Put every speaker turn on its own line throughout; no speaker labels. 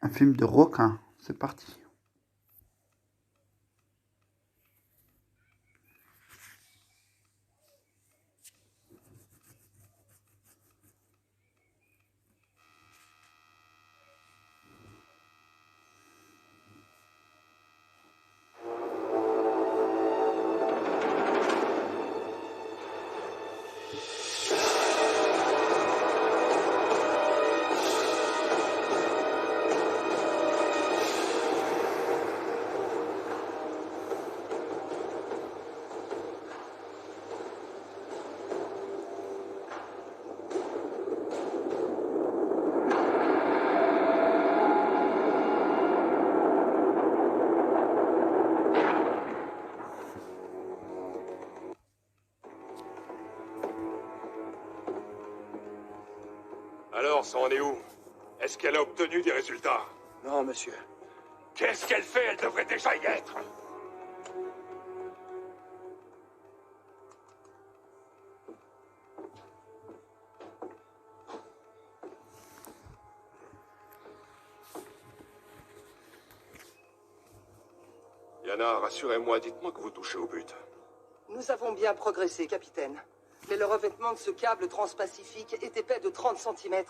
Un film de requin, c'est parti.
Alors, ça en est où? Est-ce qu'elle a obtenu des résultats?
Non, monsieur.
Qu'est-ce qu'elle fait? Elle devrait déjà y être. Yana, rassurez-moi, dites-moi que vous touchez au but.
Nous avons bien progressé, capitaine. Mais le revêtement de ce câble transpacifique est épais de 30 cm.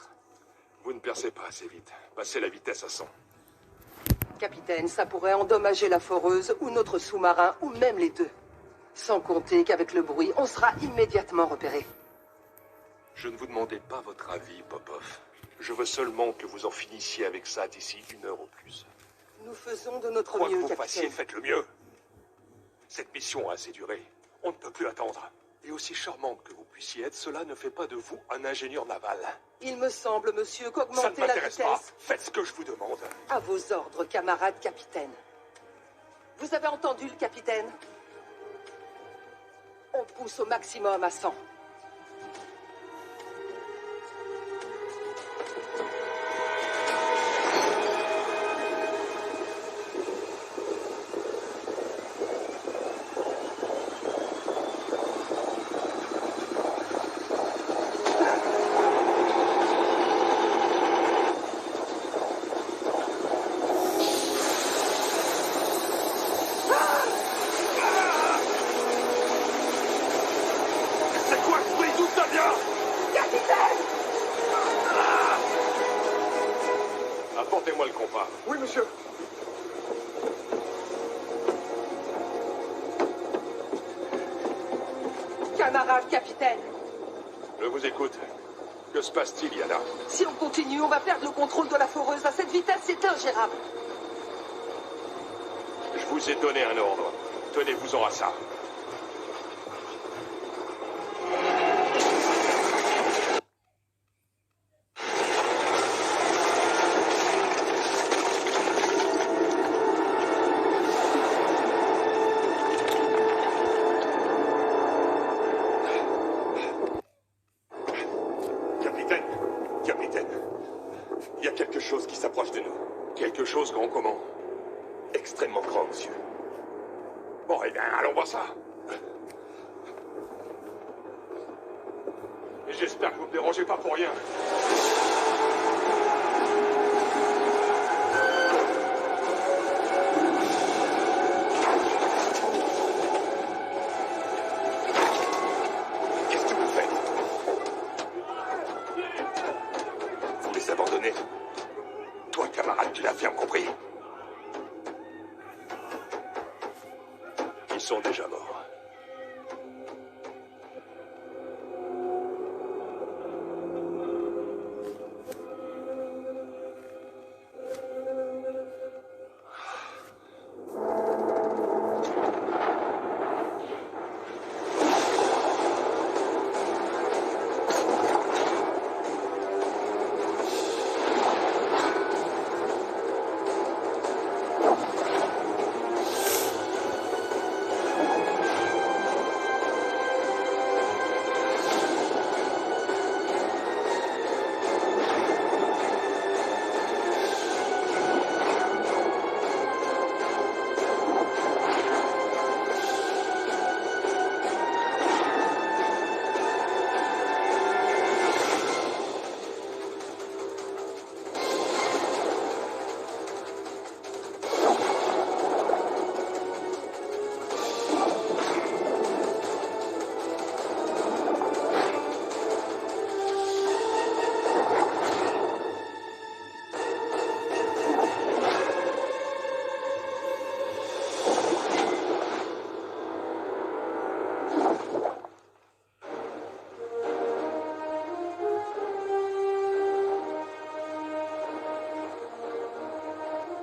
Vous ne percez pas assez vite. Passez la vitesse à 100.
Capitaine, ça pourrait endommager la foreuse ou notre sous-marin, ou même les deux. Sans compter qu'avec le bruit, on sera immédiatement repéré.
Je ne vous demandais pas votre avis, Popov. Je veux seulement que vous en finissiez avec ça d'ici 1 heure au plus.
Nous faisons de notre
Quoi que
mieux,
vous fassiez,
capitaine.
faites le mieux. Cette mission a assez duré. On ne peut plus attendre. Et aussi charmante que vous puissiez être, cela ne fait pas de vous un ingénieur naval.
Il me semble, monsieur,
Ça ne
qu'augmenter la
m'intéresse pas.
vitesse...
Faites ce que je vous demande.
À vos ordres, camarade capitaine. Vous avez entendu le capitaine? On pousse au maximum à 100.
C'est quoi ce bruit? D'où ça vient?
Capitaine!
Apportez-moi le compas.
Oui, monsieur.
Camarade capitaine!
Je vous écoute. Que se passe-t-il, Yana?
Si on continue, on va perdre le contrôle de la foreuse. À cette vitesse, c'est ingérable.
Je vous ai donné un ordre. Tenez-vous-en à ça. Capitaine, capitaine, il y a quelque chose qui s'approche de nous. Quelque chose grand comment? Extrêmement grand, monsieur. Bon, eh bien, allons voir ça. Et j'espère que vous ne me dérangez pas pour rien. Qu'est-ce que vous faites? Vous les abandonnez? Toi, camarade, tu l'as bien compris. Ils sont déjà morts.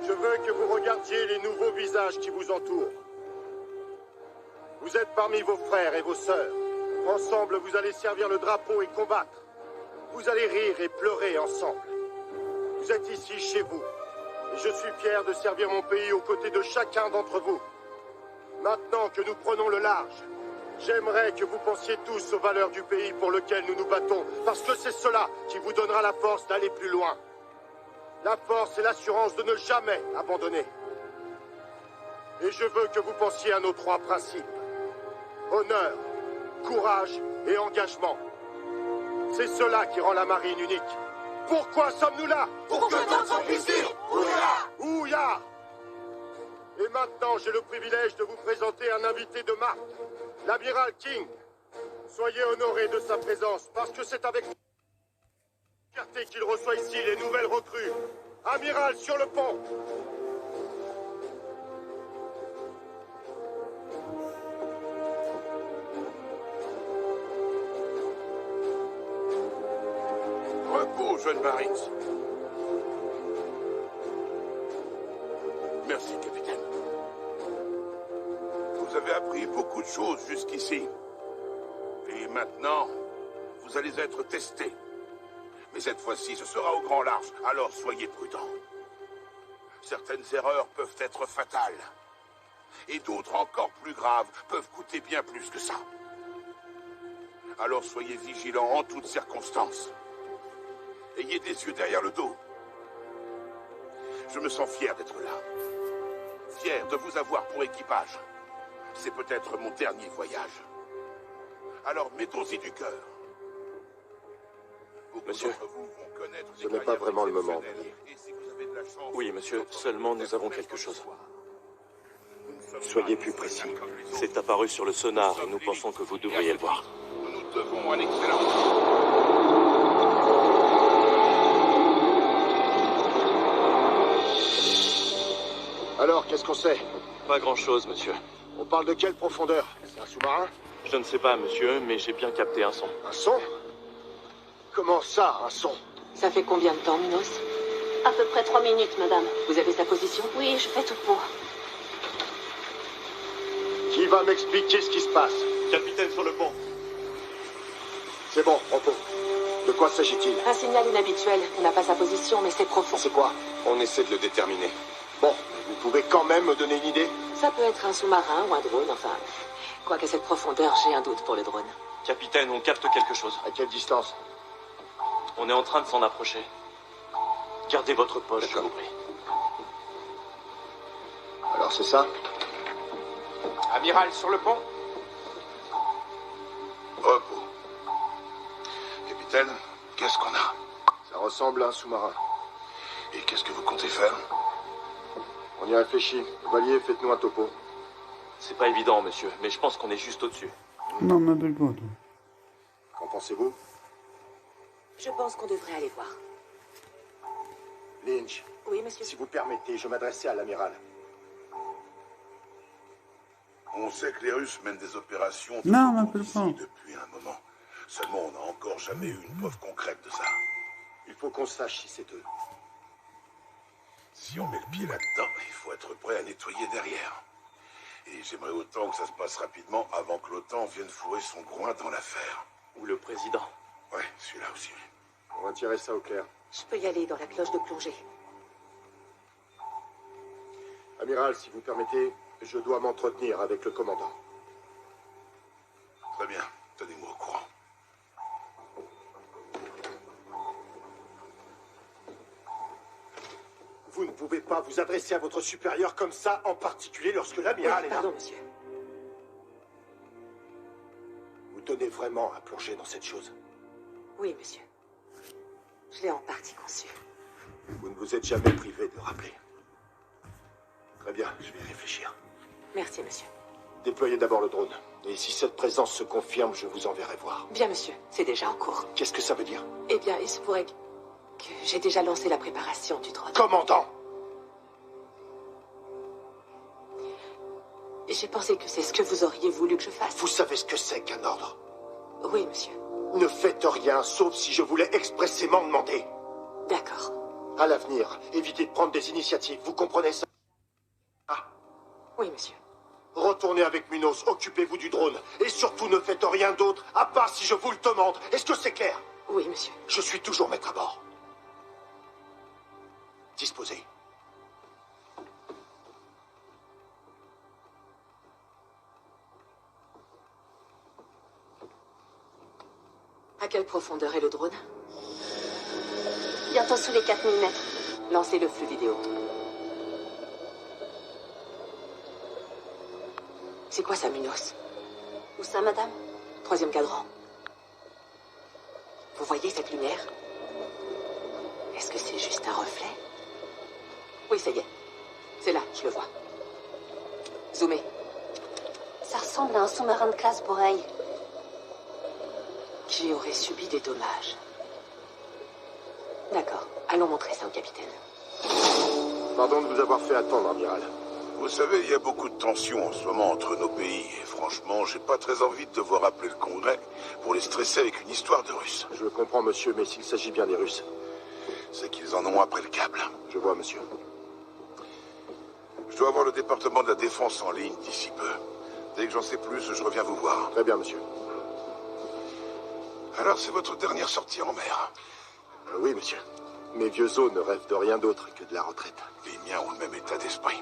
Je veux que vous regardiez les nouveaux visages qui vous entourent. Vous êtes parmi vos frères et vos sœurs. Ensemble, vous allez servir le drapeau et combattre. Vous allez rire et pleurer ensemble. Vous êtes ici chez vous. Et je suis fier de servir mon pays aux côtés de chacun d'entre vous. Maintenant que nous prenons le large, j'aimerais que vous pensiez tous aux valeurs du pays pour lequel nous nous battons, parce que c'est cela qui vous donnera la force d'aller plus loin. La force et l'assurance de ne jamais abandonner. Et je veux que vous pensiez à nos 3 principes. Honneur, courage et engagement. C'est cela qui rend la marine unique. Pourquoi sommes-nous là?
Pour que d'autres puissent dire Ouya!
Ouya! Et maintenant, j'ai le privilège de vous présenter un invité de marque, l'amiral King. Soyez honorés de sa présence, parce que c'est avec fierté qu'il reçoit ici les nouvelles recrues. Amiral sur le pont.
Repos, jeune Marines. Merci, capitaine. Vous avez appris beaucoup de choses jusqu'ici. Et maintenant, vous allez être testés. Mais cette fois-ci, ce sera au grand large, alors soyez prudents. Certaines erreurs peuvent être fatales. Et d'autres, encore plus graves, peuvent coûter bien plus que ça. Alors soyez vigilants en toutes circonstances. Ayez des yeux derrière le dos. Je me sens fier d'être là. Fier de vous avoir pour équipage. C'est peut-être mon dernier voyage. Alors mettons-y du cœur.
Monsieur,
ce n'est pas vraiment le moment.
oui, monsieur, seulement nous avons quelque chose.
Soyez plus précis.
C'est apparu sur le sonar et nous pensons que vous devriez le voir.
Nous devons à l'excellence.
Alors, qu'est-ce qu'on sait?
Pas grand-chose, monsieur.
On parle de quelle profondeur? C'est un sous-marin?
Je ne sais pas, monsieur, mais j'ai bien capté un son.
Un son? Comment ça, un son?
Ça fait combien de temps, Minos?
À peu près 3 minutes, madame.
Vous avez sa position?
Oui, je fais tout pour.
Qui va m'expliquer ce qui se passe?
Capitaine sur le pont.
C'est bon, repos. De quoi s'agit-il?
Un signal inhabituel. On n'a pas sa position, mais c'est profond.
C'est quoi?
On essaie de le déterminer.
Bon, vous pouvez quand même me donner une idée?
Ça peut être un sous-marin ou un drone, enfin... Quoiqu'à cette profondeur, j'ai un doute pour le drone.
Capitaine, on capte quelque chose.
À quelle distance?
On est en train de s'en approcher. Gardez votre poche, je vous prie.
Alors c'est ça?
Amiral sur le pont. Repos. Capitaine, qu'est-ce qu'on a?
Ça ressemble à un sous-marin.
Et qu'est-ce que vous comptez faire?
On y réfléchit. Valier, faites-nous un topo.
C'est pas évident, monsieur, mais je pense qu'on est juste au-dessus.
Non, ma belle bonne.
Qu'en pensez-vous?
Je pense qu'on devrait aller voir.
Lynch,
Oui, monsieur.
si vous permettez, je m'adressais à l'amiral.
On sait que les Russes mènent des opérations
Non,
tout
m'appelle
ici
pas.
depuis un moment. Seulement, on n'a encore jamais eu une preuve concrète de ça.
Il faut qu'on sache si c'est eux.
Si on met le pied là-dedans, il faut être prêt à nettoyer derrière. Et j'aimerais autant que ça se passe rapidement avant que l'OTAN vienne fourrer son groin dans l'affaire.
Ou le président.
Ouais, celui-là aussi.
On va tirer ça au clair.
Je peux y aller dans la cloche de plongée.
Amiral, si vous permettez, je dois m'entretenir avec le commandant.
Très bien, tenez-moi au courant.
Vous ne pouvez pas vous adresser à votre supérieur comme ça, en particulier lorsque l'amiral est là.
Pardon, monsieur.
Vous tenez vraiment à plonger dans cette chose?
Oui, monsieur. Je l'ai en partie conçu.
Vous ne vous êtes jamais privé de le rappeler. Très bien, je vais y réfléchir.
Merci, monsieur.
Déployez d'abord le drone. Et si cette présence se confirme, je vous enverrai voir.
Bien, monsieur. C'est déjà en cours.
Qu'est-ce que ça veut dire?
Eh bien, il se pourrait que j'ai déjà lancé la préparation du drone.
Commandant!
J'ai pensé que c'est ce que vous auriez voulu que je fasse.
Vous savez ce que c'est qu'un ordre?
Oui, monsieur.
Ne faites rien, sauf si je vous l'ai expressément demandé.
D'accord.
À l'avenir, évitez de prendre des initiatives, vous comprenez ça?
Oui, monsieur.
Retournez avec Munoz, occupez-vous du drone. Et surtout, ne faites rien d'autre, à part si je vous le demande. Est-ce que c'est clair?
Oui, monsieur.
Je suis toujours maître à bord. Disposez.
À quelle profondeur est le drone?
Bientôt sous les 4000 mètres.
Lancez le flux vidéo. C'est quoi ça, Munoz?
Où ça, madame?
3e cadran. Vous voyez cette lumière? Est-ce que c'est juste un reflet? Oui, ça y est. C'est là, je le vois. Zoomez.
Ça ressemble à un sous-marin de classe Borei.
Qui aurait subi des dommages. D'accord. Allons montrer ça au capitaine.
Pardon de vous avoir fait attendre, amiral.
Vous savez, il y a beaucoup de tensions en ce moment entre nos pays. Et franchement, j'ai pas très envie de devoir appeler le Congrès pour les stresser avec une histoire de Russes.
Je comprends, monsieur, mais s'il s'agit bien des Russes.
C'est qu'ils en ont après le câble.
Je vois, monsieur.
Je dois avoir le département de la défense en ligne d'ici peu. Dès que j'en sais plus, je reviens vous voir.
Très bien, monsieur.
Alors, c'est votre dernière sortie en mer.
Oui, monsieur. Mes vieux os ne rêvent de rien d'autre que de la retraite.
Les miens ont le même état d'esprit.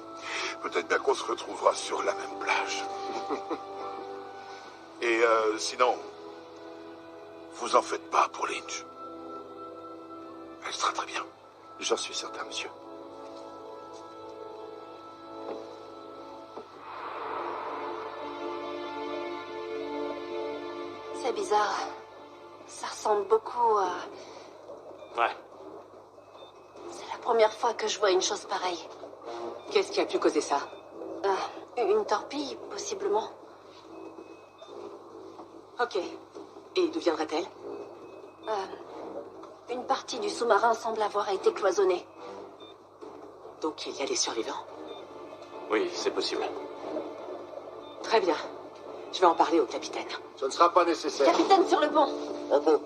Peut-être bien qu'on se retrouvera sur la même plage. Et sinon, vous en faites pas pour Lynch. Elle sera très bien.
J'en suis certain, monsieur.
C'est bizarre. Ça ressemble beaucoup à...
Ouais.
C'est la première fois que je vois une chose pareille.
Qu'est-ce qui a pu causer ça?
Une torpille, possiblement.
Ok. Et d'où viendrait-elle?
Une partie du sous-marin semble avoir été cloisonnée.
Donc il y a des survivants?
Oui, c'est possible.
Très bien. Je vais en parler au capitaine.
Ce ne sera pas nécessaire.
Capitaine sur le pont!
Repos.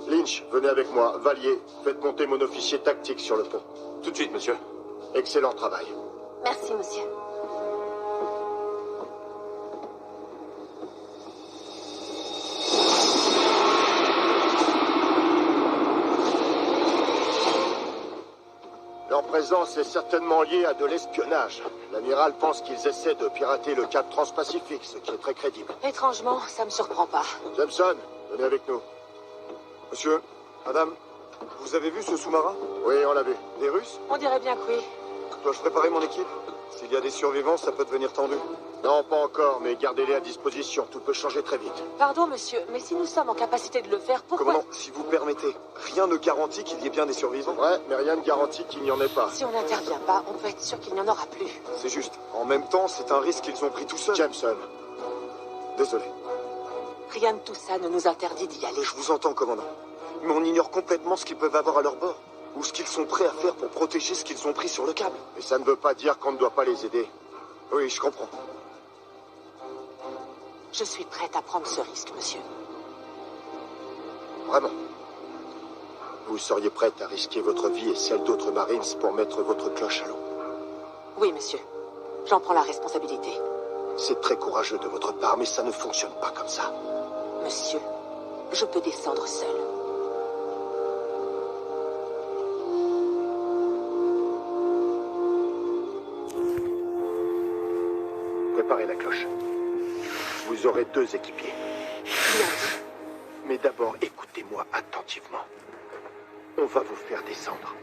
Lynch, venez avec moi. Valier, faites monter mon officier tactique sur le pont.
Tout de suite, monsieur.
Excellent travail.
Merci, monsieur.
Leur présence est certainement liée à de l'espionnage. L'amiral pense qu'ils essaient de pirater le cap transpacifique, ce qui est très crédible.
Étrangement, ça me surprend pas.
Jameson, venez avec nous.
Monsieur, madame, vous avez vu ce sous-marin?
Oui, on l'a vu.
Des Russes?
On dirait bien que oui.
Dois-je préparer mon équipe? S'il y a des survivants, ça peut devenir tendu.
Non, pas encore, mais gardez-les à disposition. Tout peut changer très vite.
Pardon, monsieur, mais si nous sommes en capacité de le faire, pourquoi...
Commandant, si vous permettez, rien ne garantit qu'il y ait bien des survivants.
Ouais, mais rien ne garantit qu'il n'y en ait pas.
Si on n'intervient pas, on peut être sûr qu'il n'y en aura plus.
C'est juste. En même temps, c'est un risque qu'ils ont pris tout seuls.
Jameson,
Désolé.
Rien de tout ça ne nous interdit d'y aller.
Je vous entends, commandant. Mais on ignore complètement ce qu'ils peuvent avoir à leur bord. Ou ce qu'ils sont prêts à faire pour protéger ce qu'ils ont pris sur le câble.
mais ça ne veut pas dire qu'on ne doit pas les aider.
Oui, je comprends.
Je suis prête à prendre ce risque, monsieur.
Vraiment. Vous seriez prête à risquer votre vie et celle d'autres Marines pour mettre votre cloche à l'eau.
Oui, monsieur. J'en prends la responsabilité.
C'est très courageux de votre part, mais ça ne fonctionne pas comme ça.
Monsieur, je peux descendre seul.
Préparez la cloche. Vous aurez 2 équipiers.
Bien dit.
Mais d'abord, écoutez-moi attentivement. On va vous faire descendre.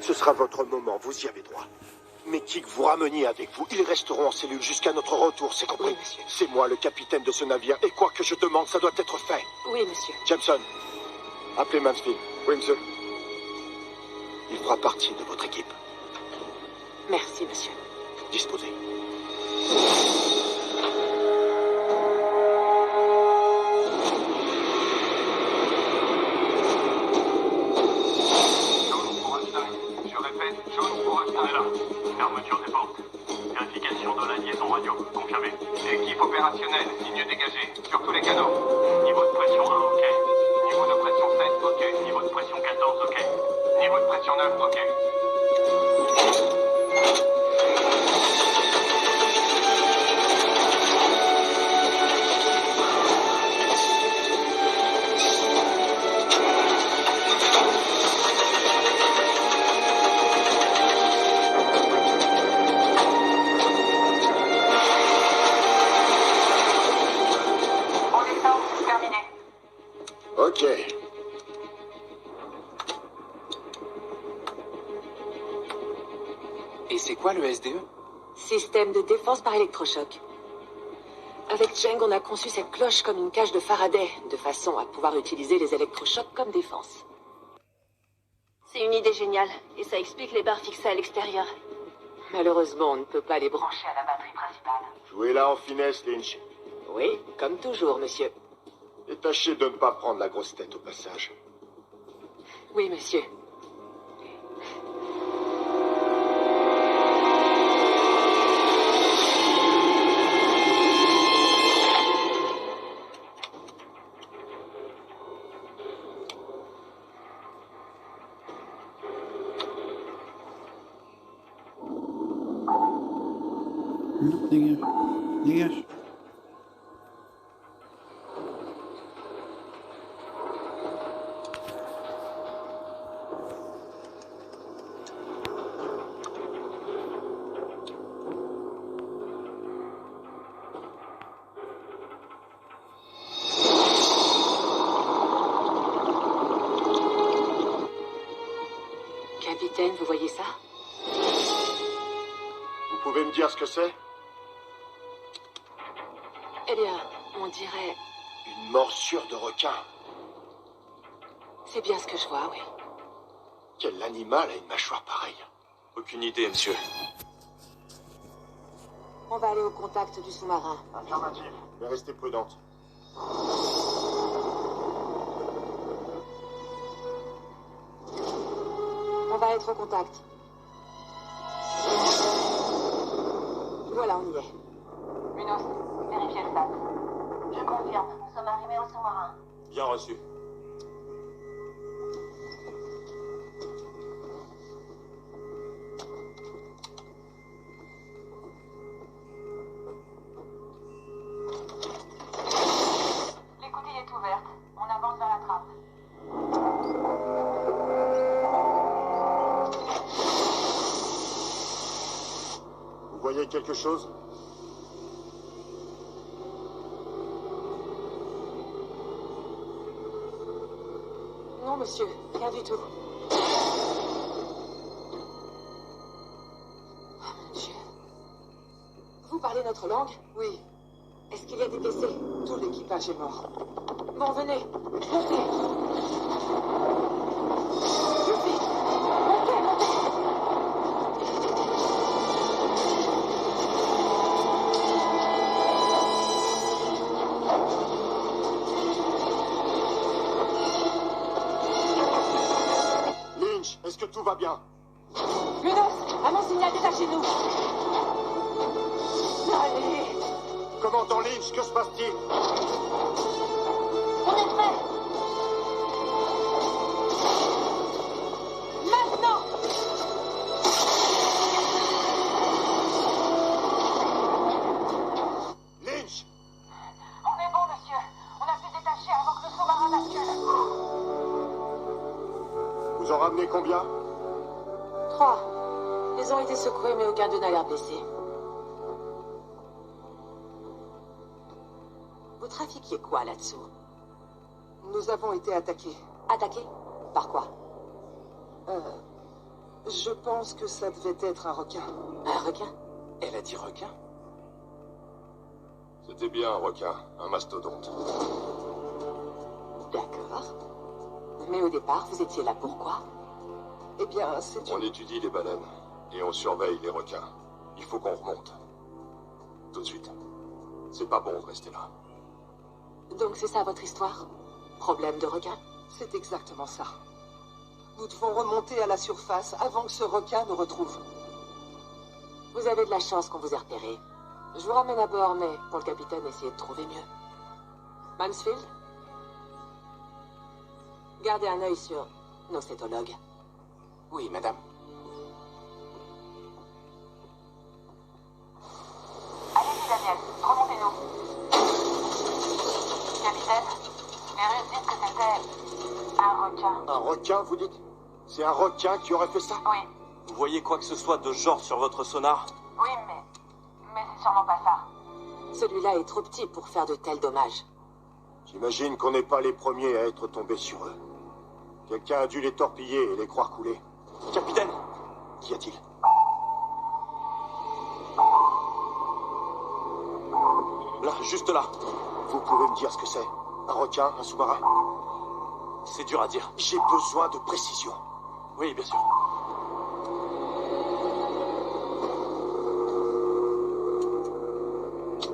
Ce sera votre moment, vous y avez droit. Mais qui que vous rameniez avec vous, ils resteront en cellule jusqu'à notre retour, c'est compris?
Oui, monsieur.
C'est moi le capitaine de ce navire, et quoi que je demande, ça doit être fait.
Oui, monsieur.
Jameson, appelez Mansfield.
Oui, monsieur.
Il fera partie de votre équipe.
Merci, monsieur.
Disposez.
Je répète, jaune pour Ashton. Fermeture des portes. Vérification de la liaison radio. Confirmé. Équipe opérationnelle, ligne dégagée. Sur tous les canaux. Niveau de pression 1, ok. Niveau de pression 7, ok. Niveau de pression 14, ok. Niveau de pression 9, ok.
On descend, terminé.
Ok.
Et c'est quoi le SDE?
Système de défense par électrochoc. Avec Cheng, on a conçu cette cloche comme une cage de Faraday, de façon à pouvoir utiliser les électrochocs comme défense.
C'est une idée géniale, et ça explique les barres fixées à l'extérieur.
Malheureusement, on ne peut pas les brancher à la batterie principale.
Jouez-la en finesse, Lynch.
Oui, comme toujours, monsieur.
Et tâchez de ne pas prendre la grosse tête au passage.
Oui, monsieur.
Non, dégage. Dégage.
Capitaine, vous voyez ça?
Vous pouvez me dire ce que c'est?
Eh bien, on dirait...
Une morsure de requin.
C'est bien ce que je vois, oui.
Quel animal a une mâchoire pareille?
Aucune idée, monsieur.
On va aller au contact du sous-marin.
Affirmative. Mais restez prudente.
On va être au contact. Voilà, on y est.
Munoz, vérifiez le stat. Je confirme, nous sommes arrivés au sous-marin.
Bien reçu.
L'écoutille est ouverte. On avance vers la trappe.
Vous voyez quelque chose?
Non, monsieur, rien du tout. Oh, mon Dieu. Vous parlez notre langue? Oui. Est-ce qu'il y a des blessés? Tout l'équipage est mort. Bon, venez. Montez. Youpi. Montez, montez.
Lynch, est-ce que tout va bien?
Munoz, à mon signal, détachez-nous. Allez.
Commandant Lynch, que se passe-t-il?
On est prêts.
Maintenant.
Lynch!
On est bon, monsieur. On a pu détacher avant que le sous-marin bascule.
Vous en ramenez combien?
3. Ils ont été secoués, mais aucun d'eux n'a l'air blessé. Vous trafiquiez quoi là-dessous?
Nous avons été attaqués.
Attaqués? Par quoi?
Je pense que ça devait être un requin.
Un requin?
Elle a dit requin?
C'était bien un requin, un mastodonte.
D'accord. Mais au départ, vous étiez là pourquoi?
Eh bien, c'est
On
une...
étudie les baleines et on surveille les requins. Il faut qu'on remonte. Tout de suite. C'est pas bon de rester là.
Donc c'est ça votre histoire? Problème de requin?
C'est exactement ça. Nous devons remonter à la surface avant que ce requin nous retrouve.
Vous avez de la chance qu'on vous ait repéré. Je vous ramène à bord, mais pour le capitaine, essayez de trouver mieux. Mansfield? Gardez un œil sur nos cétologues.
Oui, madame.
Allez-y, Daniel, remontez-nous. Capitaine, les Russes disent que c'était un requin.
Un requin, vous dites? C'est un requin qui aurait fait ça?
Oui,
Vous voyez quoi que ce soit de genre sur votre sonar?
oui, mais c'est sûrement pas ça.
Celui-là est trop petit pour faire de tels dommages.
J'imagine qu'on n'est pas les premiers à être tombés sur eux. Quelqu'un a dû les torpiller et les croire couler.
Capitaine!
Qu'y a-t-il?
Là, juste là.
Vous pouvez me dire ce que c'est? Un requin? Un sous-marin?
C'est dur à dire.
J'ai besoin de précision.
Oui, bien sûr.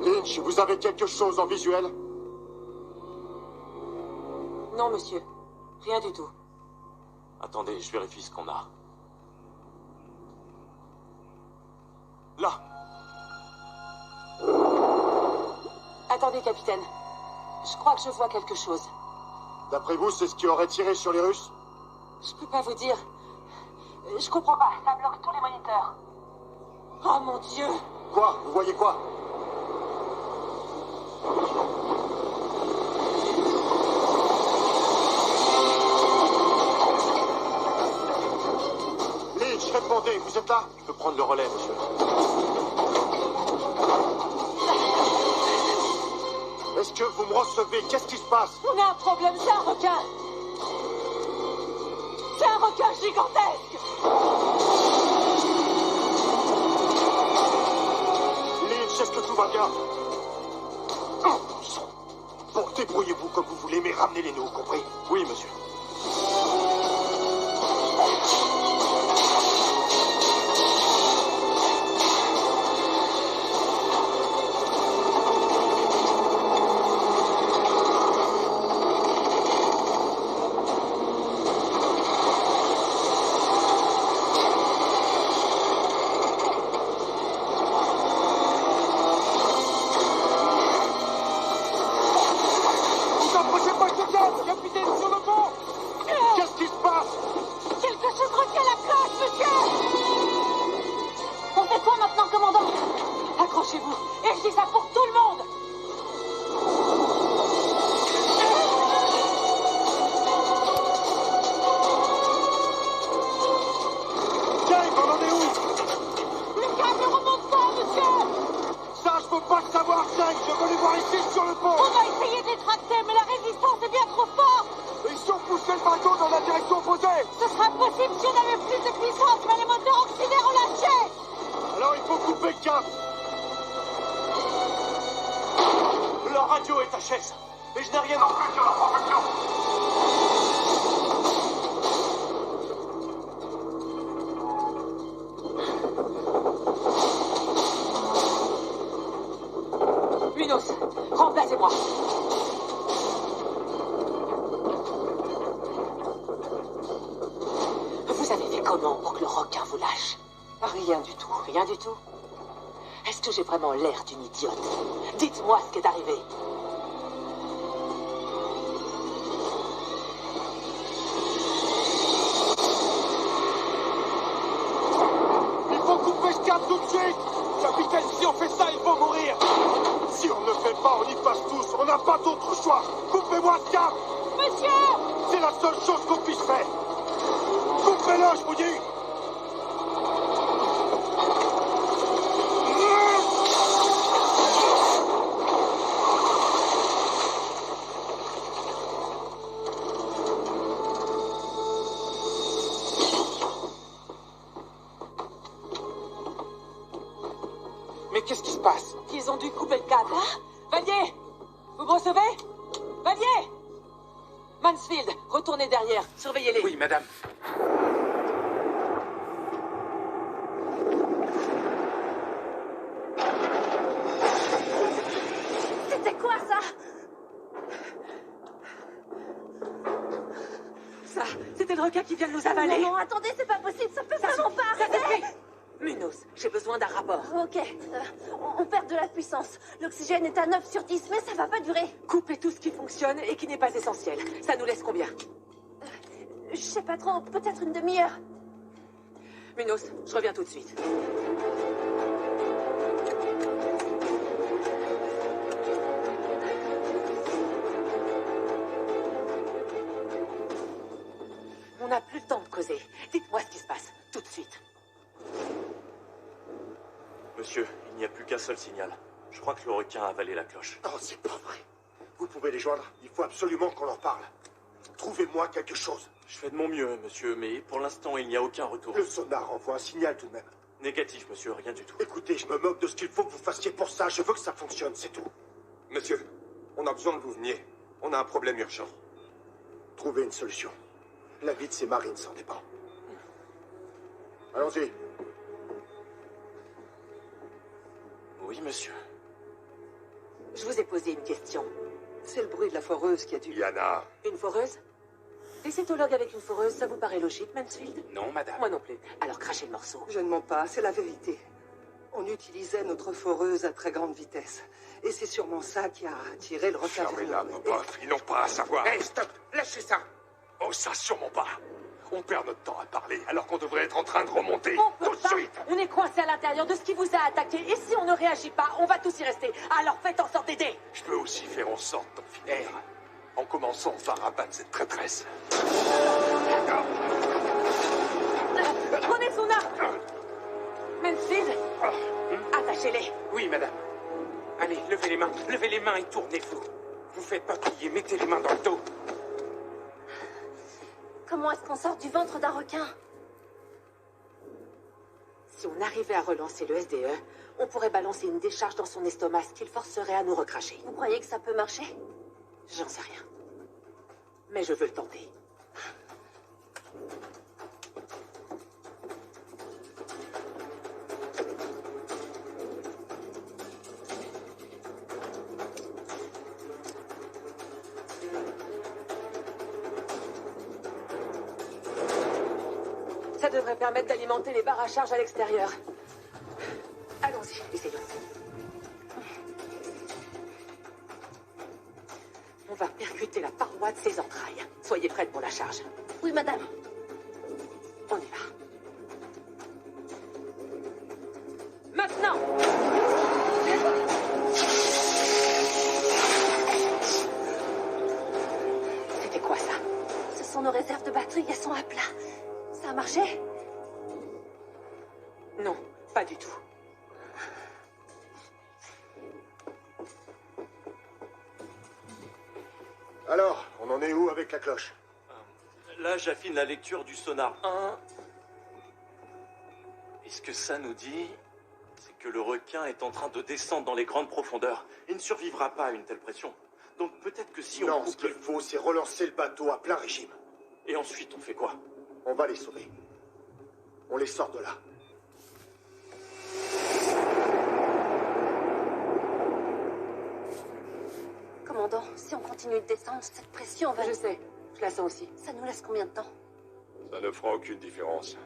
Lynch, vous avez quelque chose en visuel?
Non, monsieur. Rien du tout.
Attendez, je vérifie ce qu'on a. Là!
Attendez, capitaine. Je crois que je vois quelque chose.
D'après vous, c'est ce qui aurait tiré sur les Russes?
Je peux pas vous dire. Je comprends
Comprends
pas.
pas, ça bloque tous les moniteurs.
Oh mon Dieu!
Quoi? Vous voyez quoi? Lynch, répondez, vous êtes là?
Je peux prendre le relais, monsieur.
Est-ce que vous me recevez? Qu'est-ce qui se passe?
On a un problème, c'est un requin! C'est un requin gigantesque!
Lynch, est-ce que tout va bien? Bon, débrouillez-vous comme vous voulez, mais ramenez-les-nous, compris?
Oui, monsieur.
Vous approchez pas de gaz, capitaine, sur le pont! Qu'est-ce qui se passe?
Quelque chose retient la cloche, monsieur! On fait quoi maintenant, commandant? Accrochez-vous, et je dis ça pour tout le monde!
James, on en est où?
Le câble ne remonte pas, monsieur!
Ça, je veux pas le savoir, James, je veux les voir ici sur le pont!
On va essayer de les tracter, mais la résistance est bien trop forte!
Ils ont poussé le bateau dans la direction opposée!
Ce sera possible si on avait plus de puissance, mais les moteurs auxiliaires ont lâché!
Alors il faut couper le cap!
Leur radio est HS. Et je n'ai rien
Non plus sur la propulsion.
Munoz, remplacez-moi! Vous avez fait comment pour que le requin vous lâche?
Rien du tout.
Rien du tout? Est-ce que j'ai vraiment l'air d'une idiote? Dites-moi ce qui est arrivé.
Il faut couper ce cap tout de suite! Capitaine, si on fait ça, il faut mourir! Si on ne le fait pas, on y passe tous! On n'a pas d'autre choix! Coupez-moi ce cap!
Monsieur!
C'est la seule chose qu'on puisse faire! Coupez-le, je vous dis!
Mais qu'est-ce qui se passe?
Ils ont dû couper le câble. Valier! Vous me recevez? Valier! Mansfield, retournez derrière. Surveillez-les.
Oui, madame.
C'était quoi ça? Ça, c'était le requin qui vient de nous avaler.
Non, attendez, c'est pas possible, ça peut
Ça
vraiment
suffit,
pas
ça
arrêter.
suffit. Munoz, j'ai besoin d'un rapport.
Ok, on perd de la puissance. L'oxygène est à 9 sur 10, mais ça va pas durer.
Coupez tout ce qui fonctionne et qui n'est pas essentiel. Ça nous laisse combien?
Je sais pas trop, peut-être une demi-heure.
Munoz, je reviens tout de suite. On n'a plus le temps de causer. Dites-moi ce qui se passe, tout de suite.
Monsieur, il n'y a plus qu'un seul signal. Je crois que le requin a avalé la cloche.
Oh, c'est pas vrai. Vous pouvez les joindre? Il faut absolument qu'on en parle. Trouvez-moi quelque chose.
Je fais de mon mieux, monsieur, mais pour l'instant, il n'y a aucun retour.
Le sonar envoie un signal tout de même.
Négatif, monsieur, rien du tout.
Écoutez, je me moque de ce qu'il faut que vous fassiez pour ça. Je veux que ça fonctionne, c'est tout.
Monsieur, on a besoin que vous veniez. On a un problème urgent.
Trouvez une solution. La vie de ces marines s'en dépend. Allons-y.
Oui, monsieur.
Je vous ai posé une question.
C'est le bruit de la foreuse qui a dû...
Yana.
Une foreuse? Des cétologues avec une foreuse, ça vous paraît logique, Mansfield?
Non, madame.
Moi non plus. Alors crachez le morceau.
Je ne mens pas, c'est la vérité. On utilisait notre foreuse à très grande vitesse. Et c'est sûrement ça qui a attiré le requin vers
Fermez-la,
nous.
Popoff. Ils n'ont pas à savoir.
Hé, stop! Lâchez ça!
Oh, ça, sûrement pas. On perd notre temps à parler, alors qu'on devrait être en train de remonter.
On peut
Tout de
pas.
suite.
On est coincé à l'intérieur de ce qui vous a attaqué. Et si on ne réagit pas, on va tous y rester. Alors faites en sorte d'aider.
Je peux aussi faire en sorte d'en finir. En commençant par abattre cette traîtresse.
Prenez son arme. Mansfield, attachez-les.
Oui, madame. Allez, levez les mains et tournez-vous. Vous faites pas plier, mettez les mains dans le dos.
Comment est-ce qu'on sort du ventre d'un requin?
Si on arrivait à relancer le SDE, on pourrait balancer une décharge dans son estomac, ce qui le forcerait à nous recracher.
Vous croyez que ça peut marcher?
J'en sais rien. Mais je veux le tenter. Ça devrait permettre d'alimenter les barres à charge à l'extérieur. Allons-y, essayons. On va percuter la paroi de ses entrailles. Soyez prête pour la charge.
Oui, madame.
On y va. Maintenant! C'était quoi ça?
Ce sont nos réserves de batterie, elles sont à plat. Ça a marché?
Non, pas du tout.
Alors, on en est où avec la cloche?
Là, j'affine la lecture du sonar 1. Et ce que ça nous dit, c'est que le requin est en train de descendre dans les grandes profondeurs. Il ne survivra pas à une telle pression. Donc peut-être que si on
Non, ce
coupe
qu'il faut, c'est relancer le bateau à plein régime.
Et ensuite, on fait quoi?
On va les sauver. On les sort de là.
Commandant, si on continue de descendre, cette pression va...
Je sais, je la sens aussi.
Ça nous laisse combien de temps?
Ça ne fera aucune différence.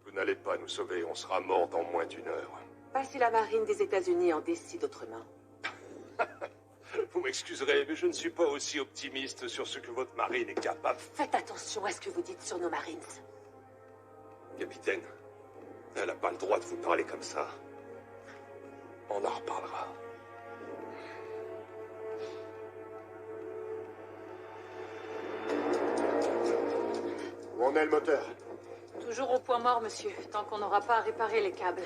Vous n'allez pas nous sauver, on sera mort dans moins d'1 heure.
Pas si la marine des États-Unis en décide autrement.
Vous m'excuserez, mais je ne suis pas aussi optimiste sur ce que votre marine est capable.
Faites attention à ce que vous dites sur nos marines.
Capitaine, elle n'a pas le droit de vous parler comme ça. On en reparlera.
Où en est le moteur?
Toujours au point mort, monsieur, tant qu'on n'aura pas à réparer les câbles.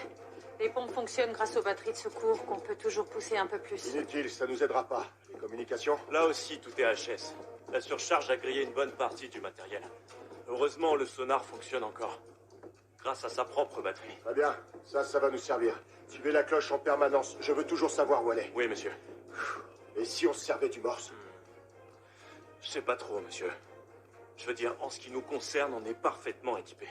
Les pompes fonctionnent grâce aux batteries de secours qu'on peut toujours pousser un peu plus.
Inutile, ça nous aidera pas. Les communications?
Là aussi, tout est HS. La surcharge a grillé une bonne partie du matériel. Heureusement, le sonar fonctionne encore. Grâce à sa propre batterie.
Très bien, ça va nous servir. Suivez la cloche en permanence. Je veux toujours savoir où elle est.
Oui, monsieur.
Et si on se servait du morse?
Je sais pas trop, monsieur. Je veux dire, en ce qui nous concerne, on est parfaitement équipés.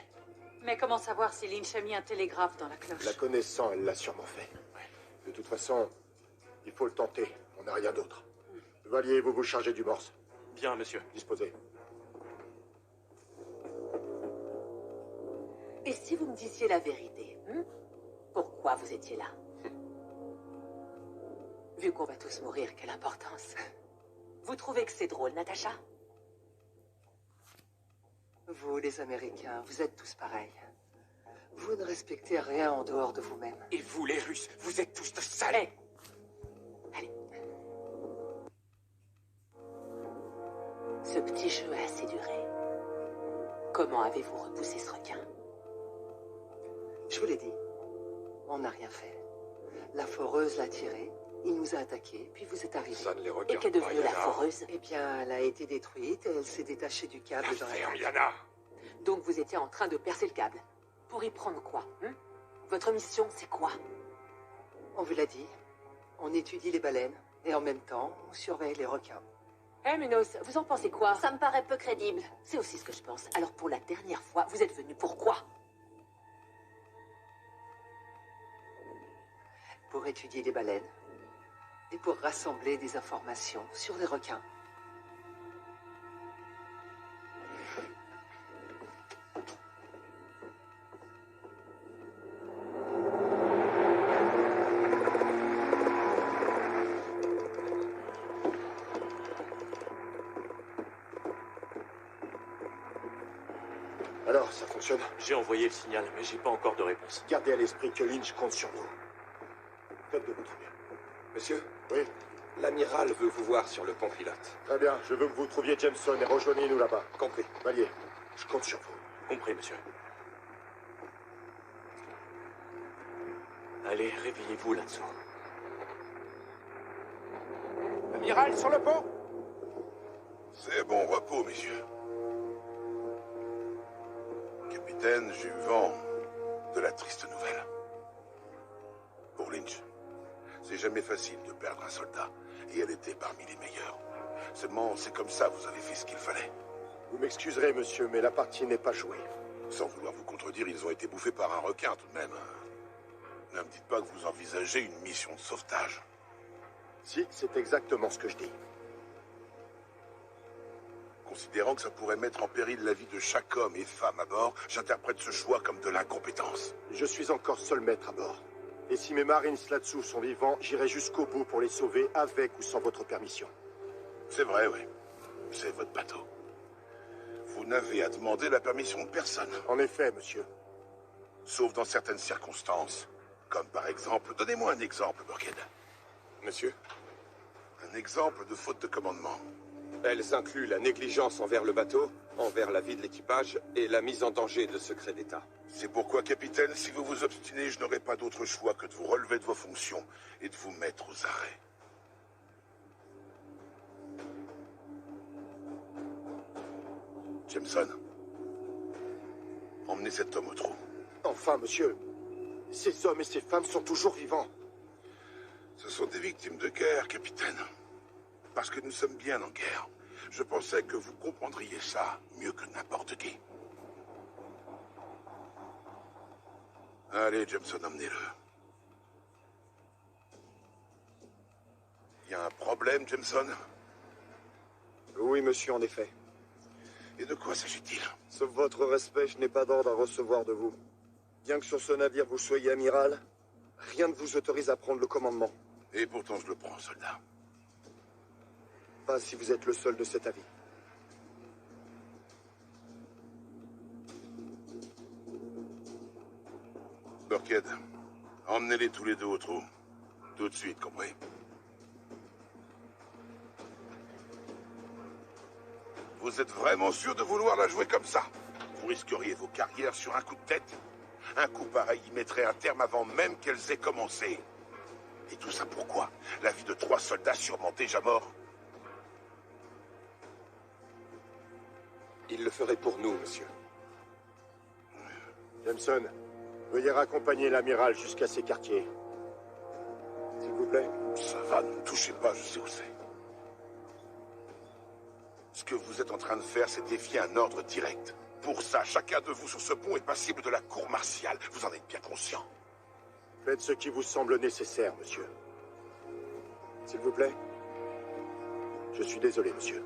Mais comment savoir si Lynch a mis un télégraphe dans la cloche?
La connaissant, elle l'a sûrement fait. De toute façon, il faut le tenter. On n'a rien d'autre. Valier, vous vous chargez du morse.
Bien, monsieur.
Disposez.
Et si vous me disiez la vérité, pourquoi vous étiez là? Vu qu'on va tous mourir, quelle importance. Vous trouvez que c'est drôle, Natacha?
Vous, les Américains, vous êtes tous pareils. respectez rien en dehors de vous-même.
Et vous, les Russes, vous êtes tous de sales.
Hey. Allez. Ce petit jeu a assez duré. Comment avez-vous repoussé ce requin?
Je vous l'ai dit, on n'a rien fait. La foreuse l'a tiré, il nous a attaqués, puis vous êtes arrivés.
Ça ne les
Et
regarde
qu'est
pas,
devenue la
Yana.
foreuse?
Eh bien, elle a été détruite et elle s'est détachée du câble dans la
Ferme,
cage.
Yana.
Donc vous étiez en train de percer le câble. Pour y prendre quoi, hein? Votre mission, c'est quoi?
On vous l'a dit, on étudie les baleines, et en même temps, on surveille les requins.
Eh, Munoz, vous en pensez quoi?
Ça me paraît peu crédible.
C'est aussi ce que je pense. Alors pour la dernière fois, vous êtes venu pourquoi?
Pour étudier les baleines, et pour rassembler des informations sur les requins.
Alors, ça fonctionne?
J'ai envoyé le signal, mais j'ai pas encore de réponse.
Gardez à l'esprit que Lynch compte sur nous. Faites de votre mieux.
Monsieur,
Oui,
l'amiral veut vous voir sur le pont pilote.
très bien. Je veux que vous trouviez Jameson et rejoignez-nous là-bas.
Compris.
Valier, je compte sur vous.
Compris, monsieur. Allez, réveillez-vous là-dessous.
Amiral, sur le pont.
C'est bon repos, messieurs. Capitaine, j'ai eu vent de la triste nouvelle. Pour Lynch, c'est jamais facile de perdre un soldat, et elle était parmi les meilleurs. Seulement, c'est comme ça, vous avez fait ce qu'il fallait.
Vous m'excuserez, monsieur, mais la partie n'est pas jouée.
Sans vouloir vous contredire, ils ont été bouffés par un requin tout de même. Ne me dites pas que vous envisagez une mission de sauvetage.
Si, c'est exactement ce que je dis.
Considérant que ça pourrait mettre en péril la vie de chaque homme et femme à bord, j'interprète ce choix comme de l'incompétence.
Je suis encore seul maître à bord. Et si mes marines là-dessous sont vivants, j'irai jusqu'au bout pour les sauver, avec ou sans votre permission.
C'est vrai, oui. C'est votre bateau. Vous n'avez à demander la permission de personne.
En effet, monsieur.
Sauf dans certaines circonstances. Comme par exemple... Donnez-moi un exemple, Burkhead.
Monsieur,
Un exemple de faute de commandement.
elles incluent la négligence envers le bateau, envers la vie de l'équipage et la mise en danger de secrets d'État.
C'est pourquoi, capitaine, si vous vous obstinez, je n'aurai pas d'autre choix que de vous relever de vos fonctions et de vous mettre aux arrêts. Jameson, emmenez cet homme au trou.
Enfin, monsieur, ces hommes et ces femmes sont toujours vivants.
Ce sont des victimes de guerre, capitaine. Parce que nous sommes bien en guerre. Je pensais que vous comprendriez ça mieux que n'importe qui. Allez, Jameson, emmenez-le. Il y a un problème, Jameson?
Oui, monsieur, en effet.
Et de quoi s'agit-il?
Sauf votre respect, je n'ai pas d'ordre à recevoir de vous. Bien que sur ce navire vous soyez amiral, rien ne vous autorise à prendre le commandement.
Et pourtant je le prends, soldat.
Pas si vous êtes le seul de cet avis.
Burkhead, emmenez-les tous les deux au trou. Tout de suite, compris? Vous êtes vraiment sûr de vouloir la jouer comme ça? Vous risqueriez vos carrières sur un coup de tête? Un coup pareil y mettrait un terme avant même qu'elles aient commencé. Et tout ça pourquoi? La vie de 3 soldats sûrement déjà morts?
Il le ferait pour nous, monsieur.
Jameson, veuillez raccompagner l'amiral jusqu'à ses quartiers. S'il vous plaît.
Ça va, ne me touchez pas, je sais où c'est. Ce que vous êtes en train de faire, c'est défier un ordre direct. Pour ça, chacun de vous sur ce pont est passible de la cour martiale. Vous en êtes bien conscient.
Faites ce qui vous semble nécessaire, monsieur. S'il vous plaît. Je suis désolé, monsieur.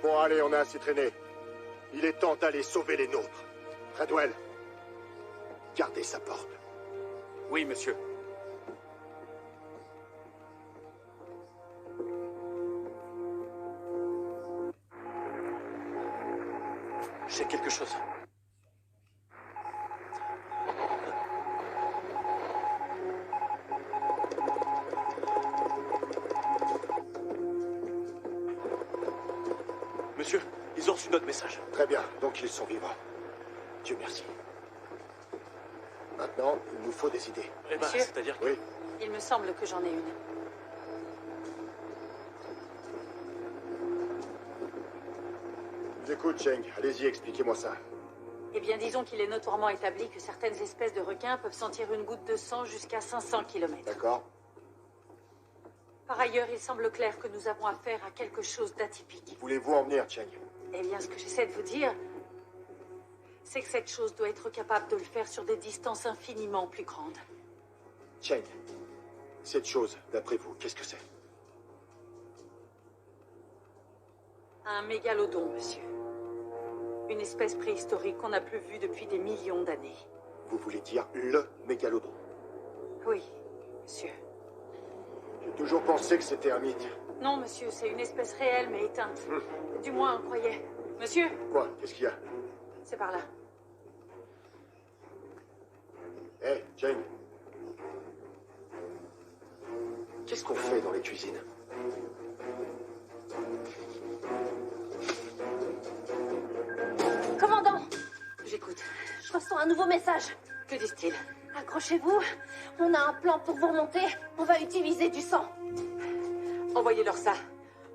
Bon, allez, on a assez traîné. Il est temps d'aller sauver les nôtres. Redwell, gardez sa porte.
Oui, monsieur.
J'ai quelque chose. Monsieur, ils ont reçu notre message.
Très bien, donc ils sont vivants. Dieu merci. Maintenant, il nous faut des idées.
Eh ben,
Monsieur
c'est-à-dire que...
Oui.
Il me semble que j'en ai une.
Je vous écoute, Cheng. Allez-y, expliquez-moi ça.
Eh bien, disons qu'il est notoirement établi que certaines espèces de requins peuvent sentir une goutte de sang jusqu'à 500 km.
D'accord.
Par ailleurs, il semble clair que nous avons affaire à quelque chose d'atypique.
Voulez-vous en venir, Cheng?
Eh bien, ce que j'essaie de vous dire, c'est que cette chose doit être capable de le faire sur des distances infiniment plus grandes.
Cheng, cette chose, d'après vous, qu'est-ce que c'est?
Un mégalodon, monsieur. Une espèce préhistorique qu'on n'a plus vue depuis des millions d'années.
Vous voulez dire le mégalodon?
Oui, monsieur.
J'ai toujours pensé que c'était un mythe.
Non, monsieur, c'est une espèce réelle mais éteinte. Du moins, on croyait. Monsieur?
Quoi? Qu'est-ce qu'il y a?
C'est par là.
Hé, Cheng. Qu'est-ce qu'on fait dans les cuisines?
Commandant,
J'écoute.
je reçois un nouveau message.
Que disent-ils?
Accrochez-vous, on a un plan pour vous remonter. On va utiliser du sang.
Envoyez-leur ça.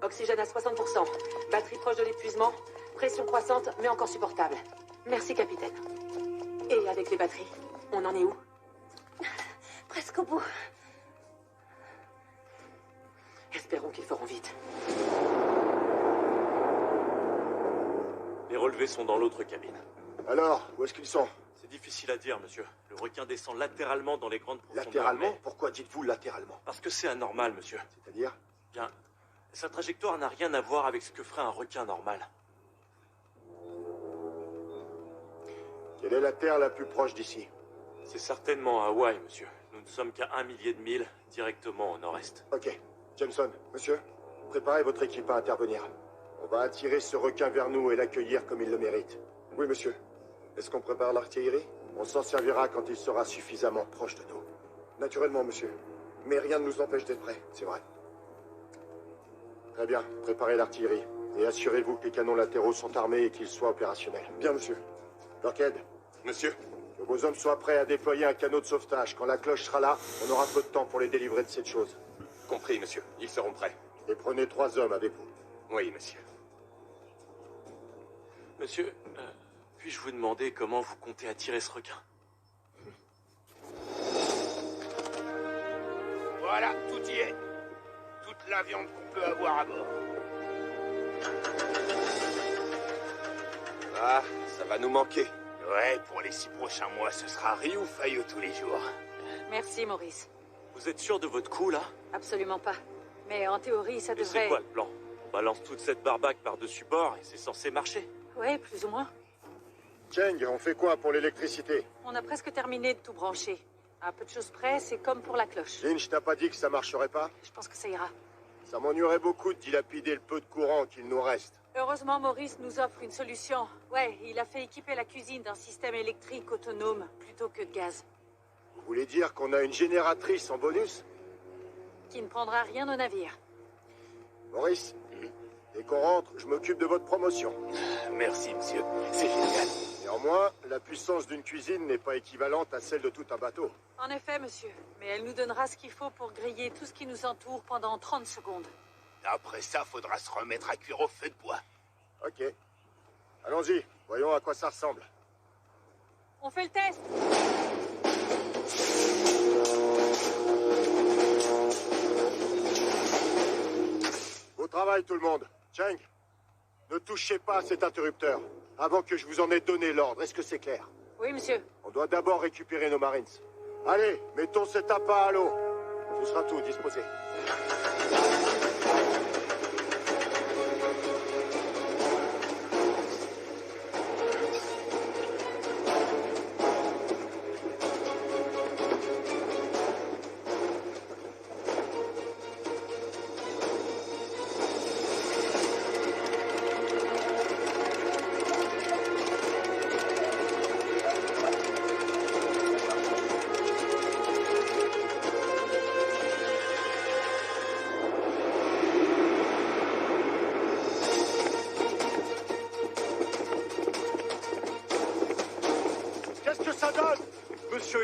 Oxygène à 60%. Batterie proche de l'épuisement. Pression croissante, mais encore supportable. Merci, capitaine. Et avec les batteries, on en est où?
Presque au bout.
Espérons qu'ils feront vite.
Les relevés sont dans l'autre cabine.
Alors, où est-ce qu'ils sont?
C'est difficile à dire, monsieur. Le requin descend latéralement dans les grandes profondeurs.
Latéralement?
mais-
Pourquoi dites-vous latéralement?
Parce que c'est anormal, monsieur.
C'est-à-dire?
Bien, sa trajectoire n'a rien à voir avec ce que ferait un requin normal.
Quelle est la Terre la plus proche d'ici?
C'est certainement Hawaï, monsieur. Nous ne sommes qu'à 1 millier de milles, directement au nord-est.
Ok. Jameson, monsieur, préparez votre équipe à intervenir. On va attirer ce requin vers nous et l'accueillir comme il le mérite. Oui, monsieur. Est-ce qu'on prépare l'artillerie? On s'en servira quand il sera suffisamment proche de nous. Naturellement, monsieur. Mais rien ne nous empêche d'être prêts, c'est vrai. Très bien, préparez l'artillerie. Et assurez-vous que les canons latéraux sont armés et qu'ils soient opérationnels. Bien, monsieur. Lockheed,
Monsieur,
que vos hommes soient prêts à déployer un canot de sauvetage. Quand la cloche sera là, on aura peu de temps pour les délivrer de cette chose.
compris, monsieur. Ils seront prêts.
Et prenez 3 hommes avec vous.
Oui, monsieur.
Monsieur, puis-je vous demander comment vous comptez attirer ce requin?
Voilà, tout y est. Toute la viande qu'on peut avoir à bord.
Ah, ça va nous manquer.
Ouais, pour les 6 prochains mois, ce sera riz ou faillot tous les jours.
Merci, Maurice.
Vous êtes sûr de votre coup, là?
Absolument pas. Mais en théorie, ça
Et c'est
devrait...
quoi le plan? On balance toute cette barbaque par-dessus bord et c'est censé marcher.
Ouais, plus ou moins.
Cheng, on fait quoi pour l'électricité?
On a presque terminé de tout brancher. À peu de choses près, c'est comme pour la cloche.
Lynch t'a pas dit que ça marcherait pas?
Je pense que ça ira.
Ça m'ennuierait beaucoup de dilapider le peu de courant qu'il nous reste.
Heureusement, Maurice nous offre une solution. Ouais, il a fait équiper la cuisine d'un système électrique autonome plutôt que de gaz.
Vous voulez dire qu'on a une génératrice en bonus?
Qui ne prendra rien au navire.
Maurice, dès qu'on rentre, je m'occupe de votre promotion.
Merci, monsieur. C'est génial.
Néanmoins, la puissance d'une cuisine n'est pas équivalente à celle de tout un bateau.
En effet, monsieur. Mais elle nous donnera ce qu'il faut pour griller tout ce qui nous entoure pendant 30 secondes.
Après ça, faudra se remettre à cuire au feu de bois.
Ok. Allons-y, voyons à quoi ça ressemble.
On fait le test!
Au travail, tout le monde. Cheng, ne touchez pas à cet interrupteur avant que je vous en ai donné l'ordre. Est-ce que c'est clair?
Oui, monsieur.
On doit d'abord récupérer nos Marines. Allez, mettons cet appât à l'eau. Ce sera tout, disposé.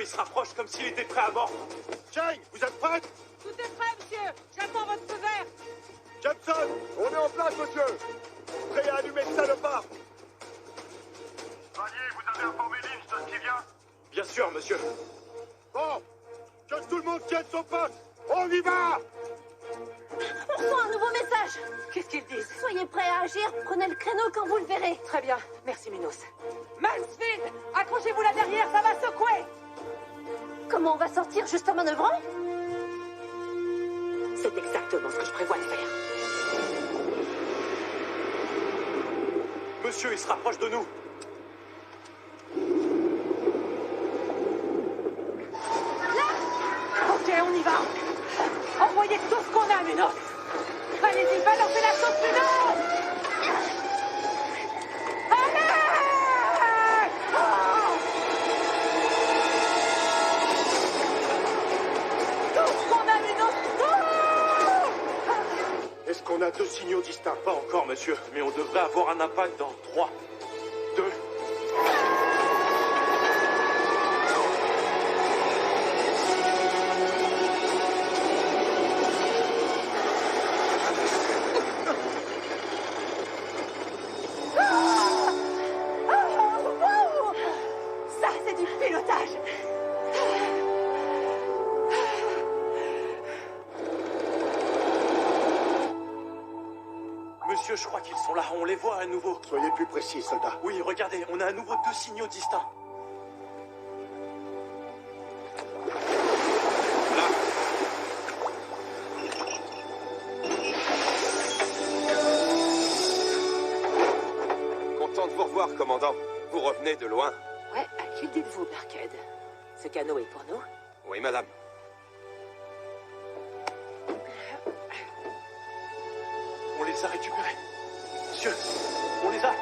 il se rapproche comme s'il était prêt à mordre.
Jane, vous êtes prête?
Tout est prêt, monsieur. J'attends votre feu vert.
Jameson, on est en place, monsieur. Prêt à allumer le salopard.
Valier, vous avez informé Lynch de ce qui vient?
Bien sûr, monsieur.
Bon, que tout le monde tienne son poste. On y va!
On reçoit un nouveau message.
Qu'est-ce qu'ils disent?
Soyez prêts à agir. Prenez le créneau quand vous le verrez.
Très bien. Merci, Minos. Mansfield, accrochez-vous là derrière, ça va secouer.
Comment on va sortir juste en manœuvrant?
C'est exactement ce que je prévois de faire.
Monsieur, il se rapproche de nous.
Ok, on y va. Envoyez tout ce qu'on a, Minos. Allez-y, balancez la sauce, Minos. Allez! Tout ce qu'on a, Minos.
Est-ce qu'on a 2 signaux distincts?
Pas encore, monsieur, mais on devrait avoir un impact dans 3, 2...
Ça, c'est du pilotage.
Monsieur, je crois qu'ils sont là, on les voit à nouveau.
Soyez plus précis, soldat.
Oui, regardez, on a à nouveau 2 signaux distincts. Là.
Content de vous revoir, commandant. Vous revenez de loin.
Ouais, à qui dites-vous, Barkhead? Ce canot est pour nous?
Oui, madame.
On les a récupérés. Monsieur, on les a.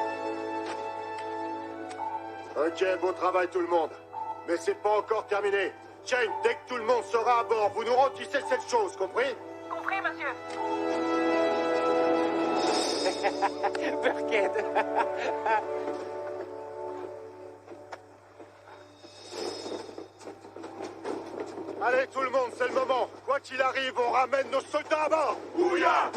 Ok, beau travail tout le monde. Mais c'est pas encore terminé. Jane, dès que tout le monde sera à bord, vous nous redissez cette chose, compris?
Compris, monsieur.
Burkhead.
Allez, tout le monde, c'est le moment. Quoi qu'il arrive, on ramène nos soldats à bord. Ouya!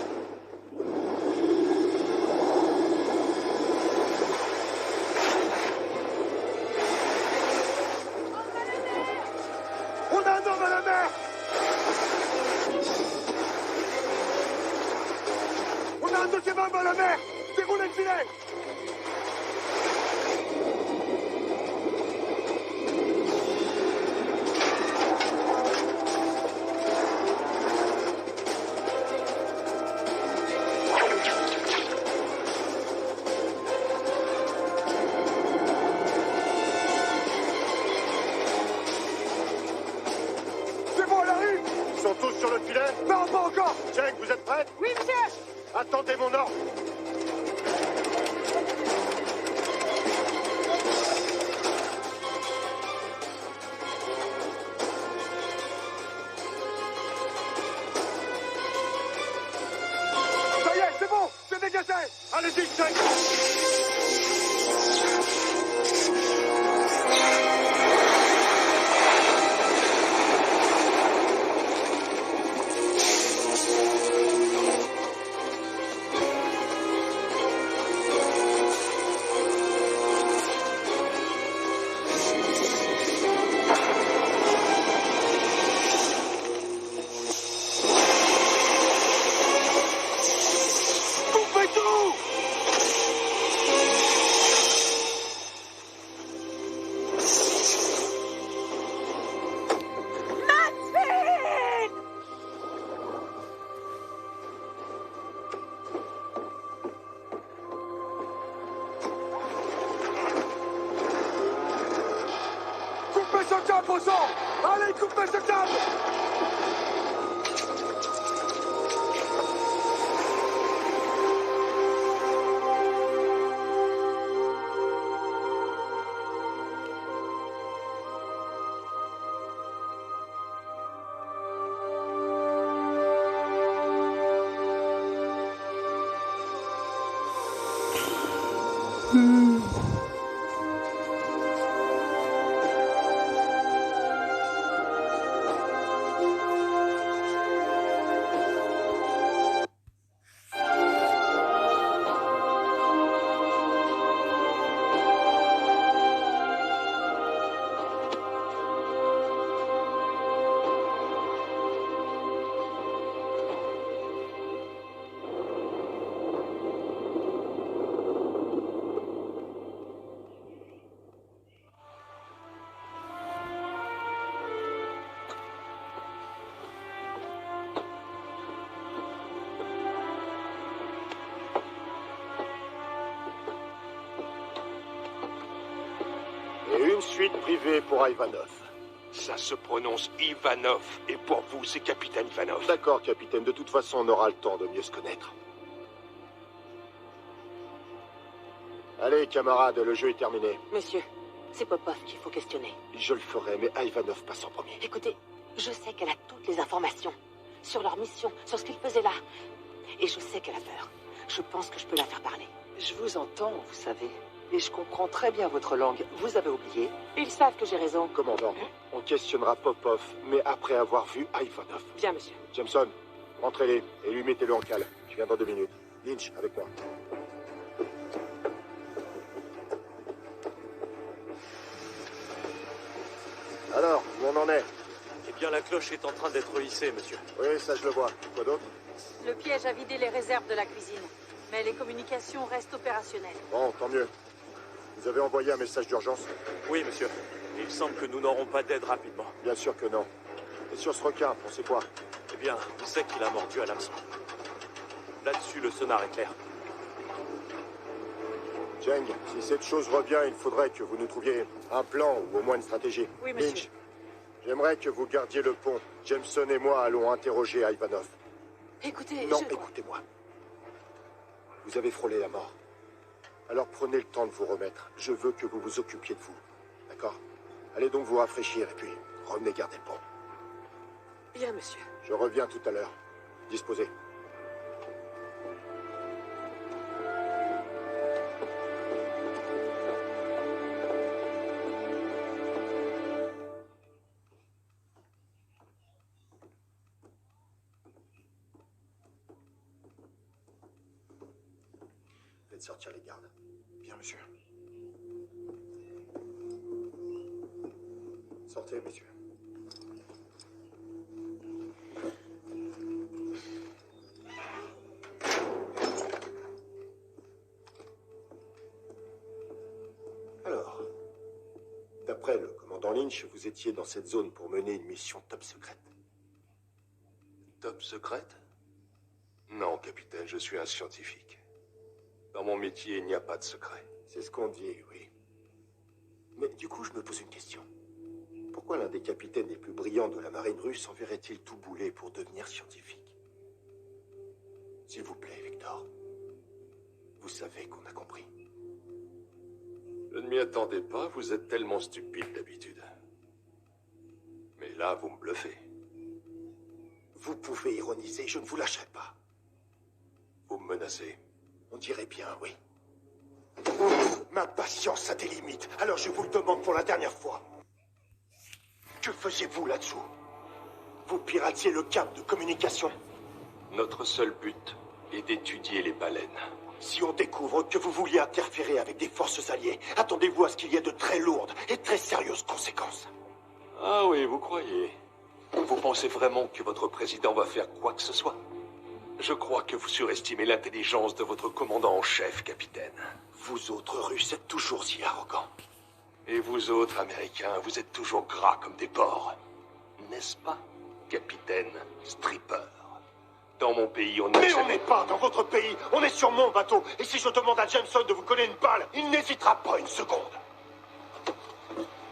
On a un homme à la mer! On a un deuxième homme à la mer! Déroulez le filet! C'est bon, elle arrive! Ils sont tous sur le filet? Non, pas encore! Jane, vous êtes prête?
Oui, monsieur.
Attendez mon ordre! Ça y est, c'est bon! C'est dégagé! Allez-y, Jane! Coupez tout!
Mansfield!
Coupez ce câble au sang! Allez, coupez ce câble! fuite privée pour Ivanov.
Ça se prononce Ivanov, et pour vous, c'est Capitaine Ivanov.
D'accord, capitaine. De toute façon, on aura le temps de mieux se connaître. Allez, camarades, le jeu est terminé.
Monsieur, c'est Popov qu'il faut questionner.
Je le ferai, mais Ivanov passe en premier.
Écoutez, je sais qu'elle a toutes les informations sur leur mission, sur ce qu'ils faisaient là. Et je sais qu'elle a peur. Je pense que je peux la faire parler.
Je vous entends, vous savez. Et je comprends très bien votre langue. Vous avez oublié.
Ils savent que j'ai raison.
Commandant, on questionnera Popov, mais après avoir vu Ivanov.
Bien, monsieur.
Jameson, rentrez-les et lui mettez-le en cale. Je viens dans 2 minutes. Lynch, avec moi. Alors, où on en est?
Eh bien, la cloche est en train d'être hissée, monsieur.
Oui, ça je le vois. Quoi d'autre?
Le piège a vidé les réserves de la cuisine. Mais les communications restent opérationnelles.
Bon, tant mieux. Vous avez envoyé un message d'urgence?
Oui, monsieur. Il semble que nous n'aurons pas d'aide rapidement.
Bien sûr que non. Et sur ce requin, on sait quoi?
Eh bien, on sait qu'il a mordu à l'hameçon. Là-dessus, le sonar est clair.
Cheng, si cette chose revient, il faudrait que vous nous trouviez un plan ou au moins une stratégie.
Oui, monsieur.
Lynch, j'aimerais que vous gardiez le pont. Jameson et moi allons interroger Ivanov.
Écoutez,
Non, écoutez-moi. Vous avez frôlé la mort. Alors prenez le temps de vous remettre. Je veux que vous vous occupiez de vous. D'accord? Allez donc vous rafraîchir et puis revenez garder le pont.
Bien, monsieur.
Je reviens tout à l'heure. Disposez. Faites sortir les gardes.
Bien, monsieur.
Sortez, messieurs. Alors, d'après le commandant Lynch, vous étiez dans cette zone pour mener une mission top secrète.
Top secrète? Non, capitaine, je suis un scientifique. Dans mon métier, il n'y a pas de secret.
C'est ce qu'on dit, oui. Mais du coup, je me pose une question. Pourquoi l'un des capitaines les plus brillants de la marine russe enverrait-il tout bouler pour devenir scientifique? S'il vous plaît, Victor. Vous savez qu'on a compris.
Je ne m'y attendais pas, vous êtes tellement stupide d'habitude. Mais là, vous me bluffez.
Vous pouvez ironiser, je ne vous lâcherai pas.
Vous me menacez.
On dirait bien, oui. Ma patience a des limites, alors je vous le demande pour la dernière fois. Que faisiez-vous là-dessous? Vous piratiez le câble de communication.
Notre seul but est d'étudier les baleines.
Si on découvre que vous vouliez interférer avec des forces alliées, attendez-vous à ce qu'il y ait de très lourdes et très sérieuses conséquences.
Ah oui, vous croyez? Vous pensez vraiment que votre président va faire quoi que ce soit? Je crois que vous surestimez l'intelligence de votre commandant en chef, capitaine.
Vous autres Russes êtes toujours si arrogants.
Et vous autres Américains, vous êtes toujours gras comme des porcs. N'est-ce pas, capitaine Stripper? Dans mon pays, on...
Mais on n'est pas dans votre pays, on est sur mon bateau. Et si je demande à Jameson de vous coller une balle, il n'hésitera pas une seconde.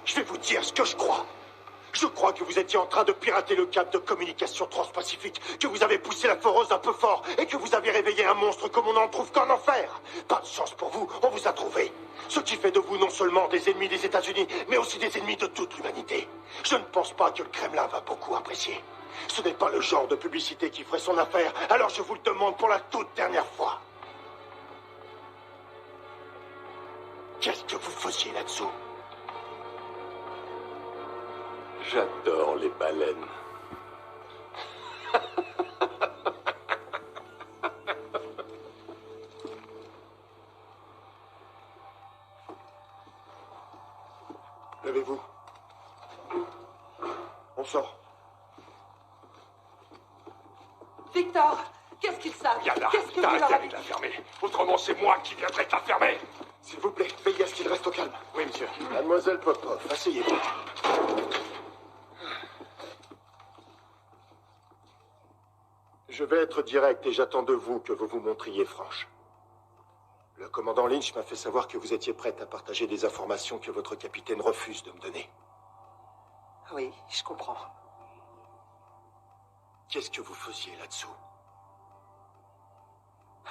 Je vais vous dire ce que je crois. Je crois que vous étiez en train de pirater le câble de communication transpacifique, que vous avez poussé la foreuse un peu fort et que vous avez réveillé un monstre comme on n'en trouve qu'en enfer. Pas de chance pour vous, on vous a trouvé. Ce qui fait de vous non seulement des ennemis des États-Unis, mais aussi des ennemis de toute l'humanité. Je ne pense pas que le Kremlin va beaucoup apprécier. Ce n'est pas le genre de publicité qui ferait son affaire, alors je vous le demande pour la toute dernière fois. Qu'est-ce que vous faisiez là-dessous?
J'adore les baleines.
Levez-vous. On sort.
Victor, qu'est-ce qu'ils savent?
Viens là,
Qu'est-ce que
t'as
vous leur
intérêt
avez
de la fermer. Autrement, c'est moi qui viendrai te la fermer.
S'il vous plaît, veillez à ce qu'il reste au calme.
Oui, monsieur.
Mademoiselle Popov, asseyez-vous. Je vais être direct et j'attends de vous que vous vous montriez franche. Le
commandant Lynch m'a fait savoir que vous étiez prête à partager des informations que votre capitaine refuse de me donner.
Oui, je comprends.
Qu'est-ce que vous faisiez là-dessous?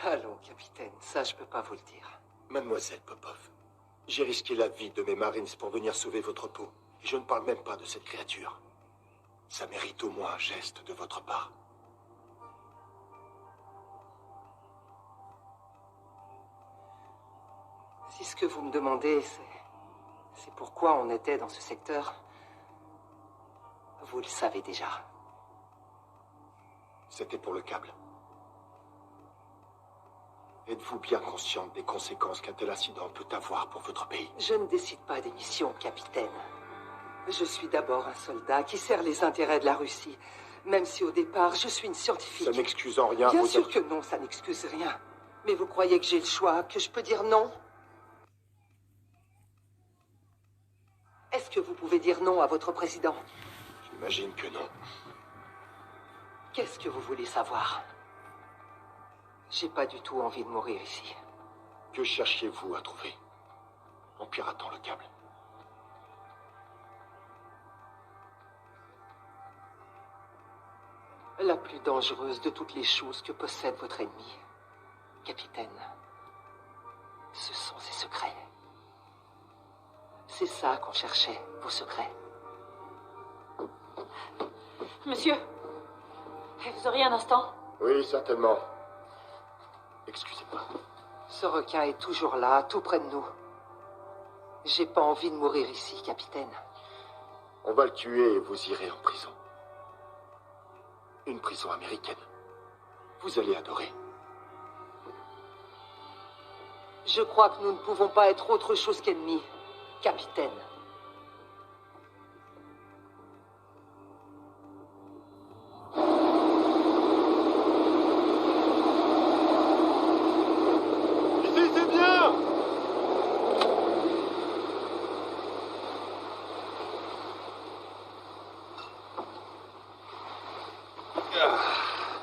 Allons, capitaine, ça je peux pas vous le dire.
Mademoiselle Popov, j'ai risqué la vie de mes Marines pour venir sauver votre peau. Et je ne parle même pas de cette créature. Ça mérite au moins un geste de votre part.
Si ce que vous me demandez, c'est pourquoi on était dans ce secteur, vous le savez déjà.
C'était pour le câble. Êtes-vous bien consciente des conséquences qu'un tel incident peut avoir pour votre pays?
Je ne décide pas des missions, capitaine. Je suis d'abord un soldat qui sert les intérêts de la Russie, même si au départ, je suis une scientifique.
Ça n'excuse en rien.
Bien sûr que non, ça n'excuse rien. Mais vous croyez que j'ai le choix, que je peux dire non? Est-ce que vous pouvez dire non à votre président?
J'imagine que non.
Qu'est-ce que vous voulez savoir? J'ai pas du tout envie de mourir ici.
Que cherchiez-vous à trouver en piratant le câble?
La plus dangereuse de toutes les choses que possède votre ennemi, capitaine, ce sont ses secrets. C'est ça qu'on cherchait, vos secrets.
Monsieur, vous auriez un instant?
Oui, certainement. Excusez-moi.
Ce requin est toujours là, tout près de nous. J'ai pas envie de mourir ici, capitaine.
On va le tuer et vous irez en prison. Une prison américaine. Vous allez adorer.
Je crois que nous ne pouvons pas être autre chose qu'ennemis, capitaine.
Ici, c'est bien!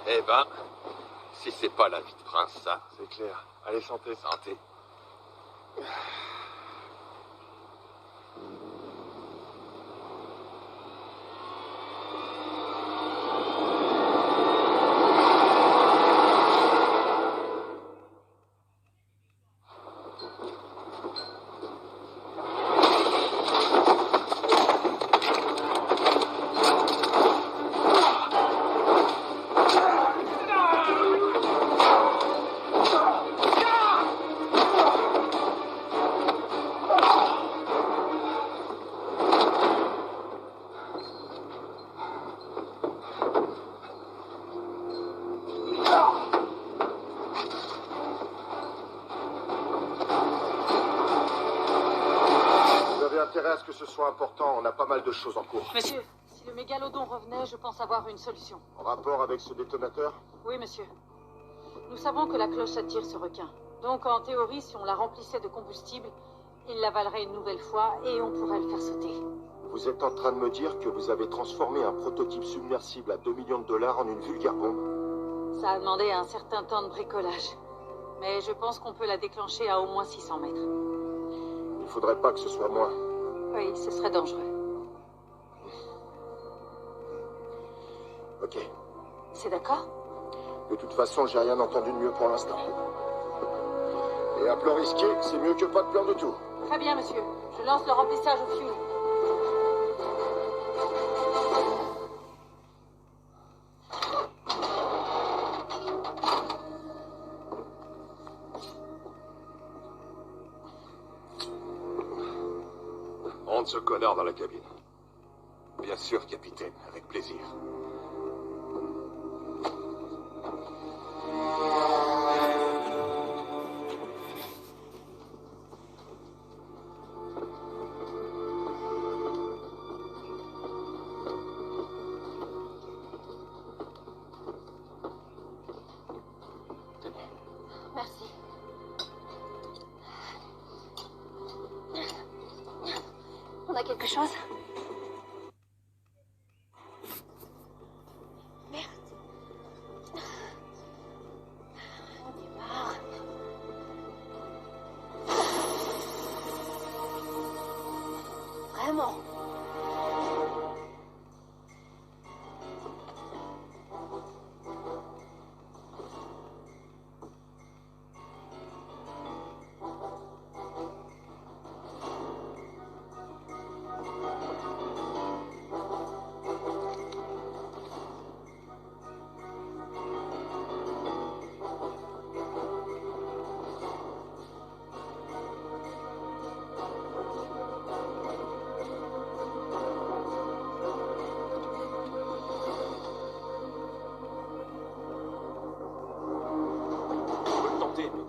Eh ben, si c'est pas la vie de prince, ça.
C'est clair. Allez, santé.
Santé.
À ce que ce soit important, on a pas mal de choses en cours.
Monsieur, si le mégalodon revenait, je pense avoir une solution.
En rapport avec ce détonateur?
Oui, monsieur. Nous savons que la cloche attire ce requin. Donc, en théorie, si on la remplissait de combustible, il l'avalerait une nouvelle fois et on pourrait le faire sauter.
Vous êtes en train de me dire que vous avez transformé un prototype submersible à 2 millions de dollars en une vulgaire bombe?
Ça a demandé un certain temps de bricolage. Mais je pense qu'on peut la déclencher à au moins 600 mètres.
Il faudrait pas que ce soit moi.
Oui, ce serait dangereux.
Ok.
C'est d'accord?
De toute façon, j'ai rien entendu de mieux pour l'instant. Et un plan risqué, c'est mieux que pas de plan du tout.
Très bien, monsieur. Je lance le remplissage au fuel.
Rentre ce connard dans la cabine. Bien sûr, capitaine, avec plaisir.
Merci. On a quelque chose? Merde. On est marre. Vraiment.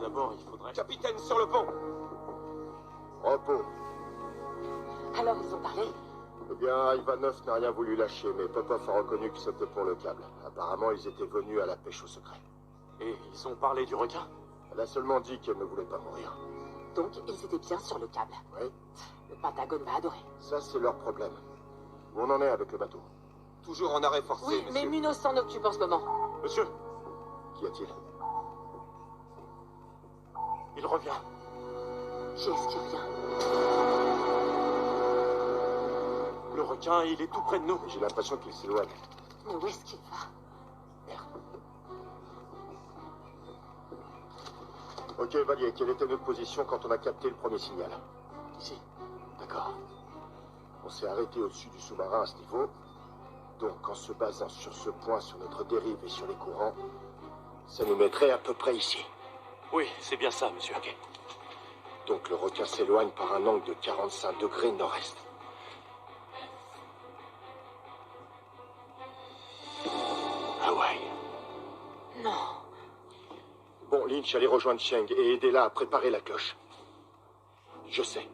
D'abord, il faudrait...
Capitaine, sur le pont!
Repos.
Alors, ils ont parlé?
Eh bien, Ivanov n'a rien voulu lâcher, mais Popov a reconnu que c'était pour le câble. Apparemment, ils étaient venus à la pêche au secret.
Et ils ont parlé du requin?
Elle a seulement dit qu'elle ne voulait pas mourir.
Donc, ils étaient bien sur le câble.
Oui.
Le Pentagone va adorer.
Ça, c'est leur problème. Où on en est avec le bateau?
Toujours en arrêt forcé,
Oui,
monsieur.
mais Munoz s'en occupe en ce moment.
Monsieur,
Qu'y a-t-il?
il revient.
Qui est-ce qui revient?
Le requin, il est tout près de nous.
J'ai l'impression qu'il s'éloigne.
Mais où est-ce qu'il va?
Merde. Ok, Valier, quelle était notre position quand on a capté le premier signal?
Ici.
D'accord. On s'est arrêté au-dessus du sous-marin à ce niveau. Donc, en se basant sur ce point, sur notre dérive et sur les courants, ça nous mettrait à peu près ici.
Oui, c'est bien ça, monsieur.
Ok. Donc, le requin s'éloigne par un angle de 45 degrés nord-est. Hawaï.
Non.
Bon, Lynch, allez rejoindre Cheng et aidez-la à préparer la cloche. Je sais.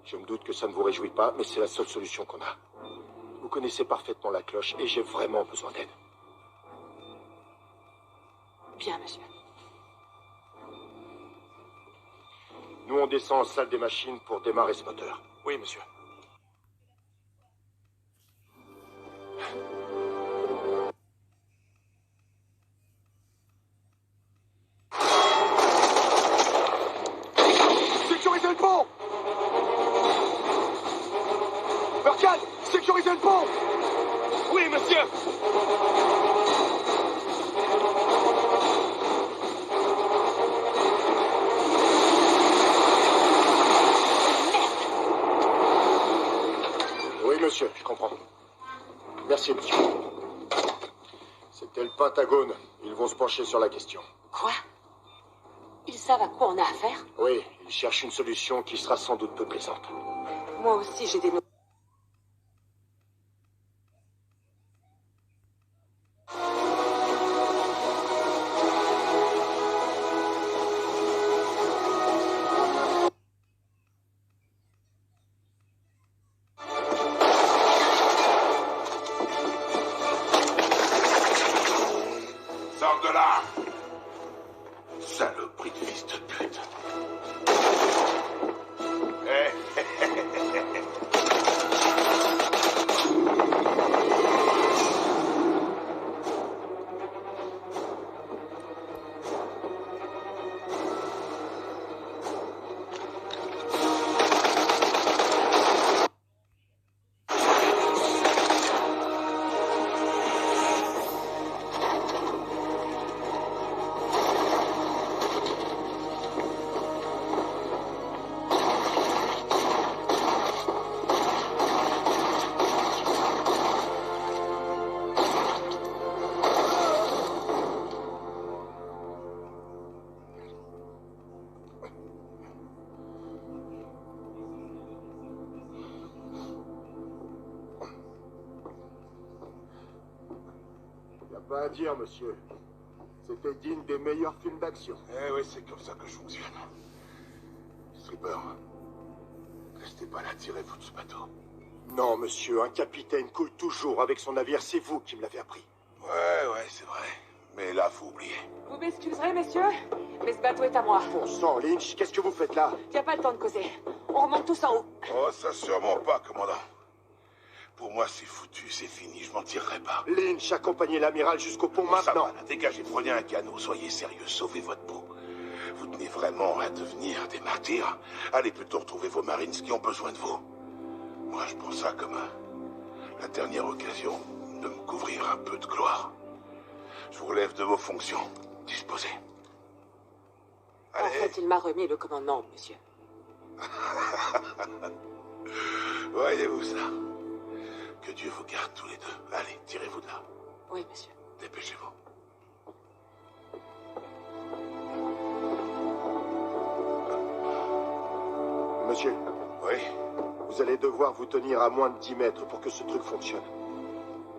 Je me doute que ça ne vous réjouit pas, mais c'est la seule solution qu'on a. Vous connaissez parfaitement la cloche et j'ai vraiment besoin d'aide.
Bien, monsieur.
Nous, on descend en salle des machines pour démarrer ce moteur.
Oui, monsieur.
Sécurisez le pont! Burkhan, sécurisez le pont!
Oui, monsieur!
Oui, monsieur, je comprends. Merci, monsieur. C'était le Pentagone. Ils vont se pencher sur la question.
Quoi? Ils savent à quoi on a affaire?
Oui, ils cherchent une solution qui sera sans doute peu plaisante.
Moi aussi, j'ai des...
Sors de là! Saloperie de fils de pute!
Pas à dire, monsieur. C'était digne des meilleurs films d'action.
Eh oui, c'est comme ça que je fonctionne. Stripper, restez pas là, tirez-vous de ce bateau.
Non, monsieur, un capitaine coule toujours avec son navire. C'est vous qui me l'avez appris.
Ouais, c'est vrai. Mais là, faut oublier.
Vous m'excuserez, messieurs, mais ce bateau est à moi.
Bon sang, Lynch, qu'est-ce que vous faites là?
Y a pas le temps de causer. On remonte tous en haut.
Oh, ça sûrement pas, commandant. Pour moi, c'est foutu, c'est fini, je m'en tirerai pas.
Lynch, accompagnez l'amiral jusqu'au pont
Ça
maintenant.
va, là, dégagez, prenez un canot, soyez sérieux, sauvez votre peau. Vous tenez vraiment à devenir des martyrs? Allez plutôt retrouver vos marines qui ont besoin de vous. Moi, je prends ça comme la dernière occasion de me couvrir un peu de gloire. Je vous relève de vos fonctions. Disposez.
En fait, il m'a remis le commandement, monsieur.
Voyez-vous ça? Que Dieu vous garde tous les deux. Allez, tirez-vous de là.
Oui, monsieur.
Dépêchez-vous.
Monsieur.
Oui?
Vous allez devoir vous tenir à moins de 10 mètres pour que ce truc fonctionne.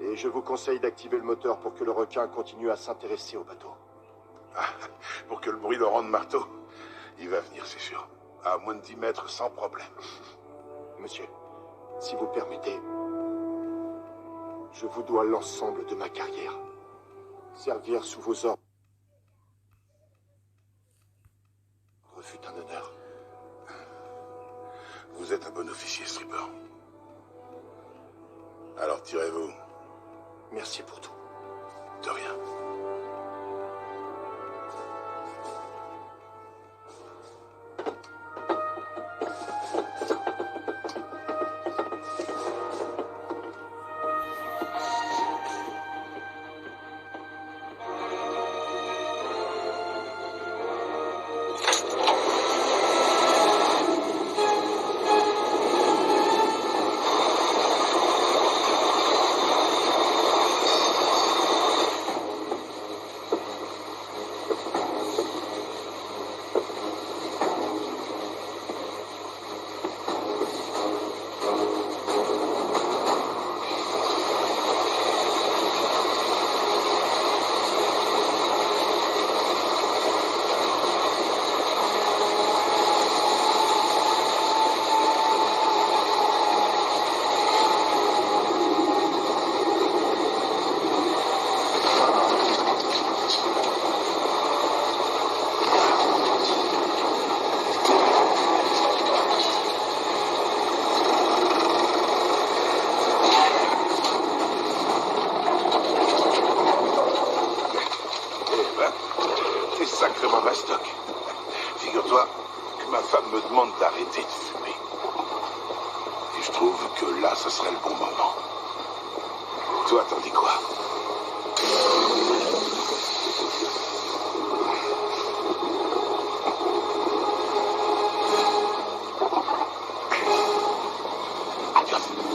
Et je vous conseille d'activer le moteur pour que le requin continue à s'intéresser au bateau.
Ah, pour que le bruit le rende marteau. Il va venir, c'est sûr. À moins de 10 mètres, sans problème.
Monsieur, si vous permettez, je vous dois l'ensemble de ma carrière. Servir sous vos ordres fut un honneur.
Vous êtes un bon officier, Stripper. Alors tirez-vous.
Merci pour tout.
De rien. Sacrément mastoc. Figure-toi que ma femme me demande d'arrêter de fumer. Et je trouve que là, ce serait le bon moment. Toi, t'en dis quoi? Adios.